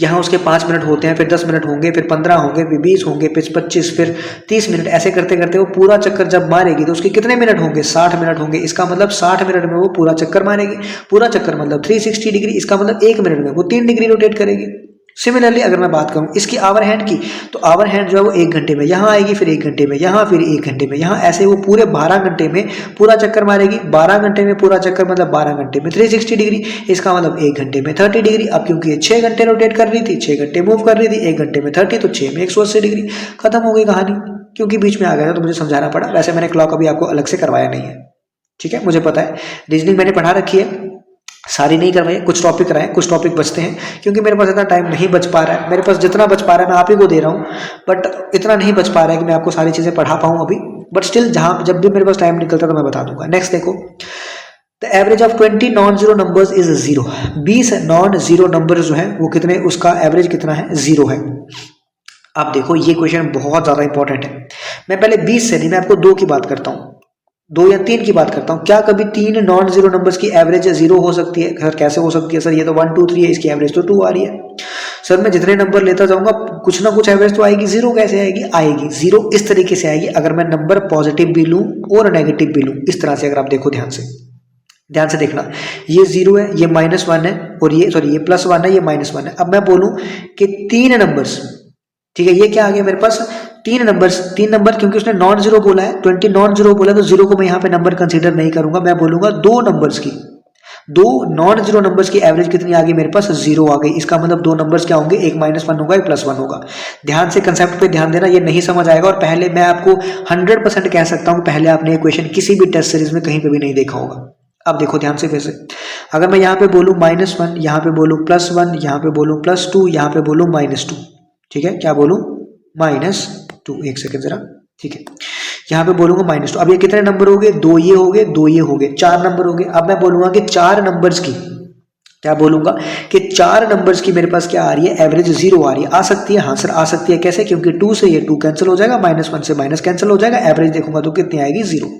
यहाँ उसके 5 मिनट होते हैं, फिर 10 मिनट होंगे, फिर 15 होंगे, फिर 20 होंगे, फिर 25, फिर 30 मिनट। ऐसे करते करते वो पूरा चक्कर जब मारेगी तो उसके कितने मिनट होंगे 60 मिनट होंगे। इसका मतलब 60 मिनट में वो पूरा चक्कर मारेगी। पूरा चक्कर मतलब 360 डिग्री। इसका मतलब 1 मिनट में वो 3 डिग्री रोटेट करेगी। सिमिलरली अगर मैं बात करूं इसकी आवर हैंड की, तो आवर हैंड जो है वो 1 घंटे में यहाँ आएगी, फिर 1 घंटे में यहाँ, फिर 1 घंटे में यहाँ। ऐसे वो पूरे 12 घंटे में पूरा चक्कर मारेगी। 12 घंटे में पूरा चक्कर मतलब 12 घंटे में 360 डिग्री। इसका मतलब 1 घंटे में 30 डिग्री। अब क्योंकि ये 6 घंटे रोटेट कर रही थी, 6 घंटे मूव कर रही थी, 1 घंटे में 30, तो 6 में 180 डिग्री। खत्म हो गई कहानी। क्योंकि बीच में आ गया था तो मुझे समझाना पड़ा। वैसे मैंने क्लॉक अभी आपको अलग से करवाया नहीं है। ठीक है, मुझे पता है रीजनिंग मैंने पढ़ा रखी है, सारी नहीं करवाई, कुछ टॉपिक कराए, कुछ टॉपिक बचते हैं क्योंकि मेरे पास इतना टाइम नहीं बच पा रहा है। मेरे पास जितना बच पा रहा है मैं आप ही को दे रहा हूँ, बट इतना नहीं बच पा रहा है कि मैं आपको सारी चीज़ें पढ़ा पाऊँ अभी, बट स्टिल जब भी मेरे पास टाइम निकलता है तो मैं बता दूंगा। नेक्स्ट देखो, the average of 20 non zero numbers is 0। 20 non zero number जो है वो कितने, उसका एवरेज कितना है, 0 है। अब देखो ये क्वेश्चन बहुत ज्यादा इंपॉर्टेंट है। मैं पहले 20 से नहीं, मैं आपको 2 की बात करता हूँ, 2 या 3 की बात करता हूँ। क्या कभी 3 नॉन जीरो नंबर्स की एवरेज 0 हो सकती है? सर कैसे हो सकती है सर, ये तो 1 2 3 है, इसकी एवरेज तो 2 आ रही है। सर मैं जितने नंबर लेता जाऊंगा कुछ ना कुछ एवरेज तो आएगी, 0 कैसे आएगी? आएगी 0 इस तरीके से आएगी अगर मैं नंबर पॉजिटिव भी लूं और नेगेटिव भी लूं, इस तरह से। अगर आप देखो ध्यान से देखना, ये 0 है, ये -1 है, और ये +1 है, ये -1 है। अब मैं बोलूं कि 3 नंबर्स, ठीक है, ये क्या आ गया मेरे पास, 3 नंबर, क्योंकि उसने नॉन जीरो बोला है, 20 नॉन जीरो बोला है, तो 0 को मैं यहाँ पे नंबर कंसीडर नहीं करूंगा। मैं बोलूंगा 2 नॉन जीरो नंबर्स की एवरेज कितनी आ गई मेरे पास, 0 आ गई। इसका मतलब 2 नंबर्स क्या होंगे, एक -1 होगा, एक +1 होगा। ध्यान से कंसेप्ट पे ध्यान देना, ये नहीं समझ आएगा। और पहले मैं आपको 100% कह सकता हूँ, पहले आपने ये क्वेश्चन किसी भी टेस्ट सीरीज में कहीं पे भी नहीं देखा होगा। अब देखो ध्यान से, वैसे अगर मैं यहाँ पे बोलूँ -1, यहाँ पे बोलूँ +1, यहाँ पे बोलूँ +2, यहाँ पे बोलूँ -2, ठीक है, क्या बोलूँ, -2, एक सेकंड जरा, ठीक है, यहाँ पे बोलूंगा -2। अब ये कितने नंबर हो गए, 2 ये हो गए, 2 ये हो गए, 4 नंबर हो गए। अब मैं बोलूंगा कि 4 नंबर्स की, क्या बोलूंगा कि 4 नंबर्स की मेरे पास क्या आ रही है, एवरेज 0 आ रही है। आ सकती है, हाँ सर आ सकती है। कैसे? क्योंकि 2 से ये 2 कैंसिल हो जाएगा, -1 से माइनस कैंसिल हो जाएगा, एवरेज देखूंगा तो कितनी आएगी, 0।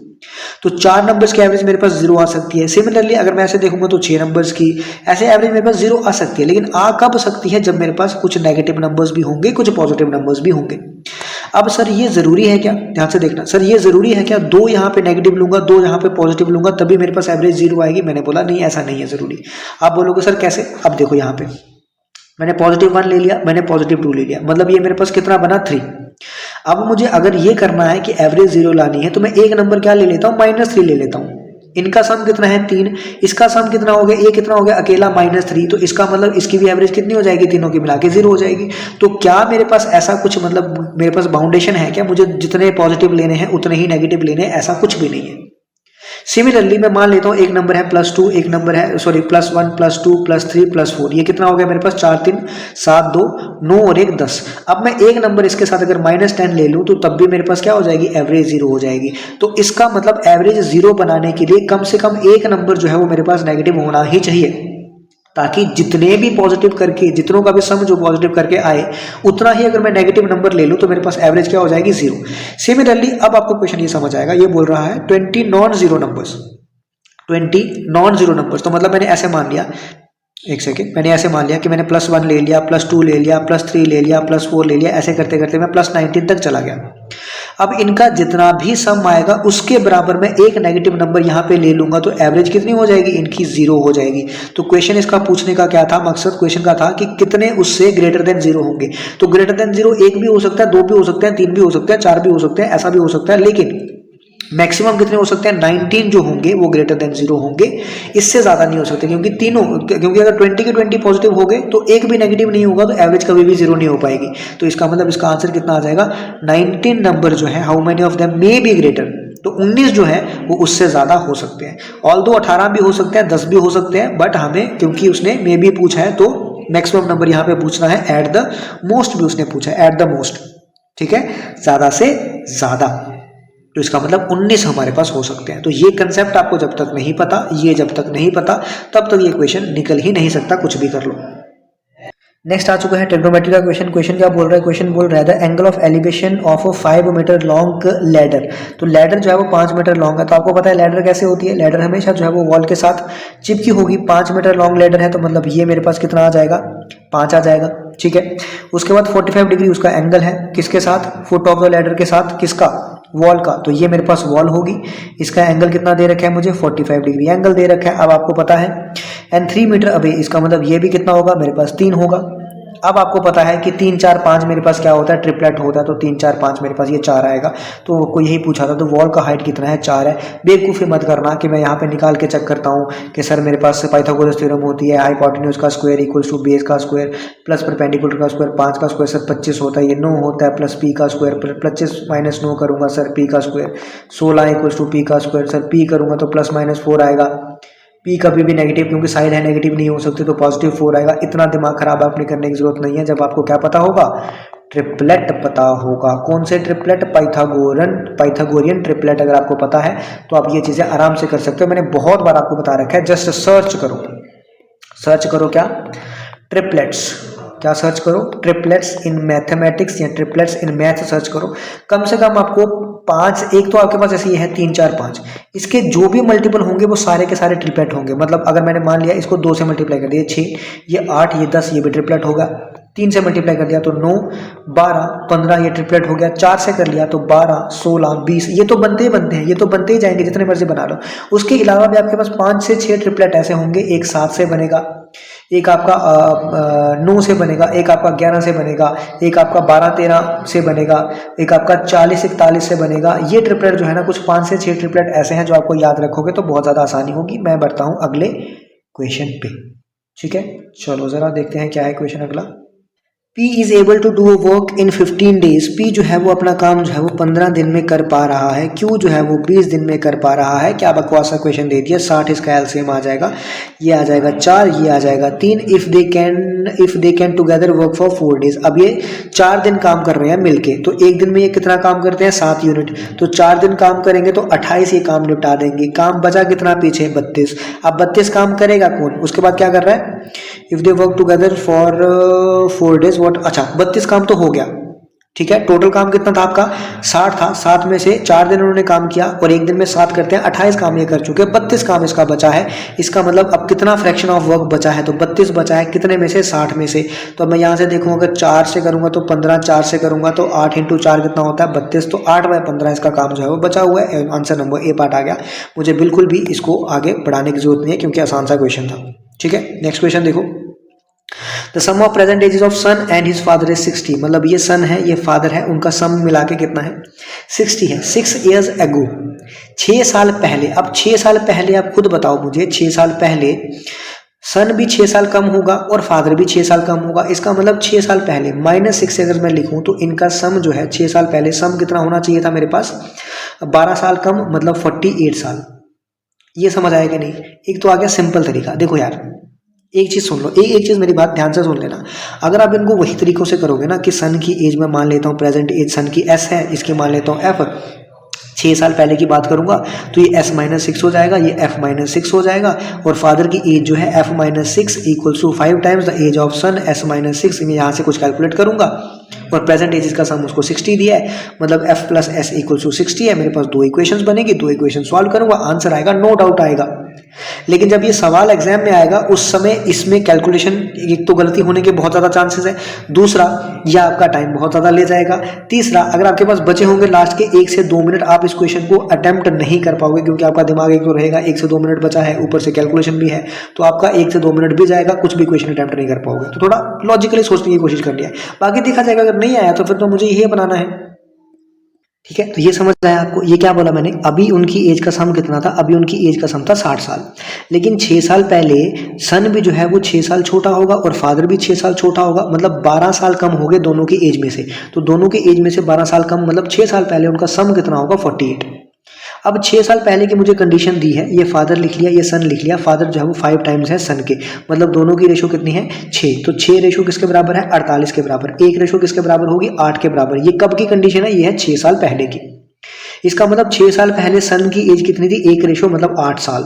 तो 4 नंबर्स की एवरेज मेरे पास 0 आ सकती है। सिमिलरली अगर मैं ऐसे देखूंगा तो 6 नंबर्स की ऐसे एवरेज मेरे पास 0 आ सकती है। लेकिन आ कब सकती है, जब मेरे पास कुछ नेगेटिव नंबर्स भी होंगे, कुछ पॉजिटिव नंबर्स भी होंगे। अब सर ये जरूरी है क्या, ध्यान से देखना, सर ये जरूरी है क्या 2 यहाँ पे नेगेटिव लूंगा, 2 यहाँ पे पॉजिटिव लूंगा, तभी मेरे पास एवरेज 0 आएगी? मैंने बोला नहीं, ऐसा नहीं है जरूरी। आप बोलोगे सर कैसे? अब देखो यहाँ पे मैंने +1 ले लिया, मैंने +2 ले लिया, मतलब ये मेरे पास कितना बना, 3। अब मुझे अगर ये करना है कि एवरेज 0 लानी है, तो मैं एक नंबर क्या ले लेता हूँ, -3 ले लेता हूँ। इनका सम कितना है, 3, इसका सम कितना हो गया, ये कितना हो गया, अकेला -3। तो इसका मतलब इसकी भी एवरेज कितनी हो जाएगी, तीनों की मिला के 0 हो जाएगी। तो क्या मेरे पास ऐसा कुछ, मतलब मेरे पास बाउंडेशन है क्या, मुझे जितने पॉजिटिव लेने हैं उतने ही नेगेटिव लेने हैं? ऐसा कुछ भी नहीं है। सिमिलरली मैं मान लेता हूँ एक नंबर है +2, एक नंबर है +1 +2 +3 +4, ये कितना हो गया मेरे पास, 4 3 7 2 9 और 1 10। अब मैं एक नंबर इसके साथ अगर -10 ले लूँ तो तब भी मेरे पास क्या हो जाएगी, एवरेज 0 हो जाएगी। तो इसका मतलब एवरेज 0 बनाने के लिए कम से कम एक नंबर जो है वो मेरे पास नेगेटिव होना ही चाहिए, ताकि जितने भी पॉजिटिव करके, जितनों का भी सम जो पॉजिटिव करके आए, उतना ही अगर मैं नेगेटिव नंबर ले लूं तो मेरे पास एवरेज क्या हो जाएगी, 0। सिमिलरली अब आपको क्वेश्चन ये समझ आएगा, ये बोल रहा है 20 non zero numbers, 20 non zero numbers. तो मतलब मैंने ऐसे मान लिया, एक सेकेंड, मैंने ऐसे मान लिया कि मैंने +1 ले लिया, +2 ले लिया, +3 ले लिया, +4 ले लिया, ऐसे करते करते मैं +19 तक चला गया। अब इनका जितना भी सम आएगा उसके बराबर मैं एक नेगेटिव नंबर यहाँ पे ले लूंगा, तो एवरेज कितनी हो जाएगी, इनकी 0 हो जाएगी। तो क्वेश्चन इसका पूछने का क्या था, मकसद क्वेश्चन का था कि कितने उससे ग्रेटर देन 0 होंगे। तो ग्रेटर देन 0 1 भी हो सकता है, 2 भी हो सकते हैं, 3 भी हो सकते हैं, 4 भी हो सकते हैं, ऐसा भी हो सकता है, लेकिन मैक्सिमम कितने हो सकते हैं, 19 जो होंगे वो ग्रेटर देन 0 होंगे, इससे ज्यादा नहीं हो सकते। क्योंकि अगर 20 के 20 पॉजिटिव हो गए तो एक भी नेगेटिव नहीं होगा, तो एवरेज कभी भी 0 नहीं हो पाएगी। तो इसका मतलब इसका आंसर कितना आ जाएगा, 19 नंबर जो है, how many of them may be greater, तो 19 जो है वो उससे ज्यादा हो सकते हैं। ऑल्दो 18 भी हो सकते हैं, 10 भी हो सकते हैं, बट हमें क्योंकि उसने मे बी पूछा है तो मैक्सिमम नंबर यहाँ पे पूछना है, एट द मोस्ट भी उसने पूछा है, एट द मोस्ट, ठीक है, ज्यादा से ज्यादा। तो इसका मतलब 19 हमारे पास हो सकते हैं। तो ये कंसेप्ट आपको जब तक नहीं पता, ये जब तक नहीं पता, तब तक ये क्वेश्चन निकल ही नहीं सकता, कुछ भी कर लो। नेक्स्ट आ चुका है ट्रिग्नोमेट्री का क्वेश्चन। क्वेश्चन क्या बोल रहा है, क्वेश्चन बोल रहा है the angle of elevation of a 5 metre long ladder. तो लैडर जो है वो 5 मीटर लॉन्ग है। तो आपको पता है लैडर कैसे होती है, लैडर हमेशा जो है वो वॉल के साथ चिपकी होगी। 5 मीटर लॉन्ग लैडर है, तो मतलब ये मेरे पास कितना आ जाएगा, 5 आ जाएगा, ठीक है। उसके बाद 45 डिग्री उसका एंगल है, किसके साथ, फुट ऑफ द लैडर के साथ, किसका, वॉल का। तो ये मेरे पास वॉल होगी, इसका एंगल कितना दे रखा है मुझे, 45 डिग्री एंगल दे रखा है। अब आपको पता है एंड 3 मीटर अवे, इसका मतलब ये भी कितना होगा, मेरे पास 3 होगा। अब आपको पता है कि 3 4 5 मेरे पास क्या होता है, ट्रिपलेट होता है, तो 3 4 5 मेरे पास ये 4 आएगा। तो कोई यही पूछा था, तो वॉल का हाइट कितना है, 4 है। बेवकूफ़ी मत करना कि मैं यहाँ पे निकाल के चेक करता हूँ कि सर मेरे पास पाइथागोरस थ्योरम होती है, हाइपोटेन्यूज का स्क्वायर इक्वल्स टू बेस का स्क्वायर प्लस परपेंडिकुलर का स्क्वायर, 5 का स्क्वायर सर 25 होता है, ये 9 होता है, प्लस पी का स्क्वायर 25 माइनस 9 करूँगा सर पी का स्क्वायर 16 इक्वल्स टू पी का स्क्वायर, सर पी करूँगा तो प्लस माइनस 4 आएगा। पी कभी भी नेगेटिव, क्योंकि साइड है नेगेटिव नहीं हो सकती, तो पॉजिटिव 4 आएगा। इतना दिमाग खराब आपने करने की जरूरत नहीं है, जब आपको क्या पता होगा, ट्रिपलेट पता होगा। कौन से ट्रिपलेट, पाइथागोरियन ट्रिपलेट अगर आपको पता है तो आप ये चीज़ें आराम से कर सकते हो। मैंने बहुत बार आपको बता रखा है, जस्ट सर्च करो, सर्च करो क्या, ट्रिपलेट्स, क्या सर्च करो, ट्रिपलेट्स इन मैथमेटिक्स या ट्रिपलेट्स इन मैथ सर्च करो। कम से कम आपको 5, एक तो आपके पास ऐसे ये है 3 4 5, इसके जो भी मल्टीपल होंगे वो सारे के सारे ट्रिपलेट होंगे। मतलब अगर मैंने मान लिया इसको 2 से मल्टीप्लाई कर दिया 6, ये 8, ये 10, ये भी ट्रिपलेट होगा। 3 से मल्टीप्लाई कर दिया तो 9 12 15, ये ट्रिपलेट हो गया। 4 से कर लिया तो 12 16 20, ये तो बनते ही बनते हैं, ये तो बनते ही जाएंगे जितने मर्जी बना लो। उसके अलावा भी आपके पास 5 से 6 ट्रिपलेट ऐसे होंगे, एक 7 से बनेगा, एक आपका 9 से बनेगा, एक आपका 11 से बनेगा, एक आपका 12 13 से बनेगा, एक आपका 40 41 से बनेगा। ये ट्रिपलेट जो है ना, कुछ 5 से 6 ट्रिपलेट ऐसे हैं जो आपको याद रखोगे तो बहुत ज़्यादा आसानी होगी। मैं बढ़ता हूँ अगले क्वेश्चन पे, ठीक है। चलो ज़रा देखते हैं क्या है क्वेश्चन अगला। P is able to do work in 15 days. P जो है वो अपना काम जो है वो 15 दिन में कर पा रहा है। Q जो है वो 20 दिन में कर पा रहा है। क्या बकवास सा क्वेश्चन दे दिया। 60 इसका एलसीएम आ जाएगा, ये आ जाएगा 4, ये आ जाएगा 3। If they can together work for 4 days. अब ये 4 दिन काम कर रहे हैं मिलके, तो एक दिन में ये कितना काम करते हैं, 7 यूनिट। तो 4 दिन काम करेंगे तो 28 ये काम निपटा देंगे। काम बचा कितना पीछे, 32। अब 32 काम करेगा कौन, उसके बाद क्या कर रहा है, if they work together for 4 days what. अच्छा 32 काम तो हो गया, ठीक है। टोटल काम कितना था आपका, 60 था। 60 में से 4 दिन उन्होंने काम किया और एक दिन में 7 करते हैं, 28 काम ये कर चुके, 32 काम इसका बचा है। इसका मतलब अब कितना फ्रैक्शन ऑफ वर्क बचा है, तो 32 बचा है, कितने में से, 60 में से। तो अब मैं यहाँ से देखूँ, अगर 4 से करूँगा तो 15, 4 से करूँगा तो 8 × 4 कितना होता है, 32। तो 8/15 इसका काम जो है वो बचा हुआ है। आंसर नंबर ए पार्ट आ गया। मुझे बिल्कुल भी इसको आगे बढ़ाने की जरूरत नहीं है क्योंकि आसान सा क्वेश्चन था, ठीक है। नेक्स्ट क्वेश्चन देखो। The sum of present ages of son and his father is 60। मतलब ये सन है, ये फादर है, उनका सम मिला के कितना है, 60 है। 6 years ago, 6 साल पहले। अब 6 साल पहले आप खुद बताओ मुझे, 6 साल पहले सन भी 6 साल कम होगा और फादर भी 6 साल कम होगा। इसका मतलब 6 साल पहले -6 अगर मैं लिखूं तो इनका सम जो है 6 साल पहले सम कितना होना चाहिए था मेरे पास, 12 साल कम, मतलब 48 साल। ये समझ आएगा नहीं। एक तो आ गया सिंपल तरीका। देखो यार, एक चीज सुन लो, एक चीज मेरी बात ध्यान से सुन लेना। अगर आप इनको वही तरीकों से करोगे ना कि सन की एज में मान लेता हूँ, प्रेजेंट एज सन की S है, इसकी मान लेता हूँ F, 6 साल पहले की बात करूंगा तो ये S-6 हो जाएगा, ये F-6 हो जाएगा, और फादर की एज जो है F-6 equals to 5 times the age of son S-6। मैं यहाँ से कुछ कैलकुलेट करूंगा और प्रेजेंट एज का सम उसको 60 दिया है, मतलब F + S = 60 है। मेरे पास 2 इक्वेशंस बनेगी, 2 इक्वेशन सॉल्व करूंगा, आंसर आएगा, नो डाउट आएगा। लेकिन जब ये सवाल एग्जाम में आएगा उस समय इसमें कैलकुलेशन, एक तो गलती होने के बहुत ज़्यादा चांसेस है, दूसरा यह आपका टाइम बहुत ज़्यादा ले जाएगा, तीसरा अगर आपके पास बचे होंगे लास्ट के 1 से 2 मिनट, आप इस क्वेश्चन को अटेम्प्ट नहीं कर पाओगे क्योंकि आपका दिमाग एक तो रहेगा 1 से 2 मिनट बचा है, ऊपर से कैलकुलेशन भी है, तो आपका 1 से 2 मिनट भी जाएगा, कुछ भी क्वेश्चन अटेम्प्ट नहीं कर पाओगे। तो थोड़ा लॉजिकली सोचने की कोशिश करनी है, बाकी देखा जाएगा। अगर नहीं आया तो फिर तो मुझे यही बनाना है, ठीक है। तो ये समझ आया आपको। ये क्या बोला मैंने, अभी उनकी एज का सम कितना था, अभी उनकी एज का सम था 60 साल, लेकिन 6 साल पहले सन भी जो है वो 6 साल छोटा होगा और फादर भी 6 साल छोटा होगा, मतलब 12 साल कम हो गए दोनों की एज में से। तो दोनों की एज में से 12 साल कम, मतलब 6 साल पहले उनका सम कितना होगा, 48। अब 6 साल पहले की मुझे कंडीशन दी है, ये फादर लिख लिया, ये सन लिख लिया। फादर जो है वो 5 टाइम्स है सन के, मतलब दोनों की रेशो कितनी है, 6। तो 6 रेशो किसके बराबर है, 48 के बराबर। 1 रेशो किसके बराबर होगी, 8 के बराबर। ये कब की कंडीशन है, ये है 6 साल पहले की। इसका मतलब 6 साल पहले सन की एज कितनी थी, 1 रेशो मतलब 8 साल।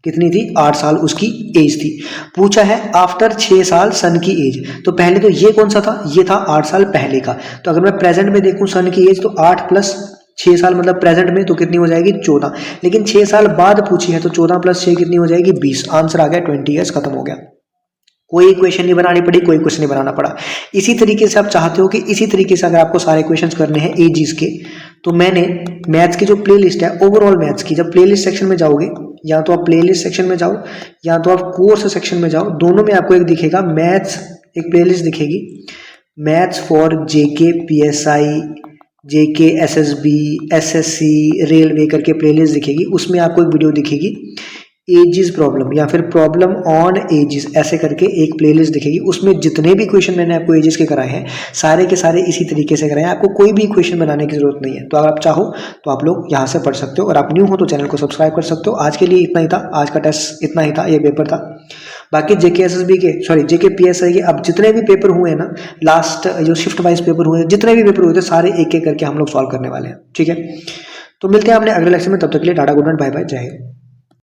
कितनी थी, 8 साल उसकी एज थी। पूछा है आफ्टर 6 साल सन की एज, तो पहले तो ये कौन सा था, ये था 8 साल पहले का। तो अगर मैं प्रेजेंट में देखूं सन की एज, तो 8 + 6 साल, मतलब प्रेजेंट में तो कितनी हो जाएगी, 14। लेकिन 6 साल बाद पूछी है तो 14 + 6 कितनी हो जाएगी, 20। आंसर आ गया 20 ईयर्स, खत्म हो गया। कोई इक्वेशन नहीं बनानी पड़ी, कोई कुछ नहीं बनाना पड़ा। इसी तरीके से आप चाहते हो कि इसी तरीके से अगर आपको सारे क्वेश्चंस करने हैं एजीज के, तो मैंने मैथ्स की जो प्लेलिस्ट है, ओवरऑल मैथ्स की, जब प्लेलिस्ट सेक्शन में जाओगे, या तो आप प्लेलिस्ट सेक्शन में जाओ या तो आप कोर्स सेक्शन में जाओ, दोनों में आपको एक दिखेगा मैथ्स एक प्लेलिस्ट दिखेगी, maths for JK PSI, JK SSB, SSC, railway करके प्लेलिस्ट दिखेगी। उसमें आपको एक वीडियो दिखेगी एजिस प्रॉब्लम या फिर प्रॉब्लम ऑन एजिस ऐसे करके एक प्लेलिस्ट दिखेगी। उसमें जितने भी क्वेश्चन मैंने आपको एजिस के कराए हैं सारे के सारे इसी तरीके से कराए हैं, आपको कोई भी क्वेश्चन बनाने की जरूरत नहीं है। तो अगर आप चाहो तो आप लोग यहाँ से पढ़ सकते हो, और आप न्यू हो तो चैनल को सब्सक्राइब कर सकते हो। आज के लिए इतना ही था, आज का टेस्ट इतना ही था, ये पेपर था। बाकी जेके एसएसबी के जेके पीएसआई के अब जितने भी पेपर हुए हैं ना, लास्ट जो शिफ्ट वाइज पेपर हुए, जितने भी पेपर हुए थे सारे एक एक करके हम लोग सॉल्व करने वाले हैं, ठीक है। तो मिलते हैं अपने अगले लेक्चर में, तब तक के लिए tata, good night, bye bye, जय हिंद।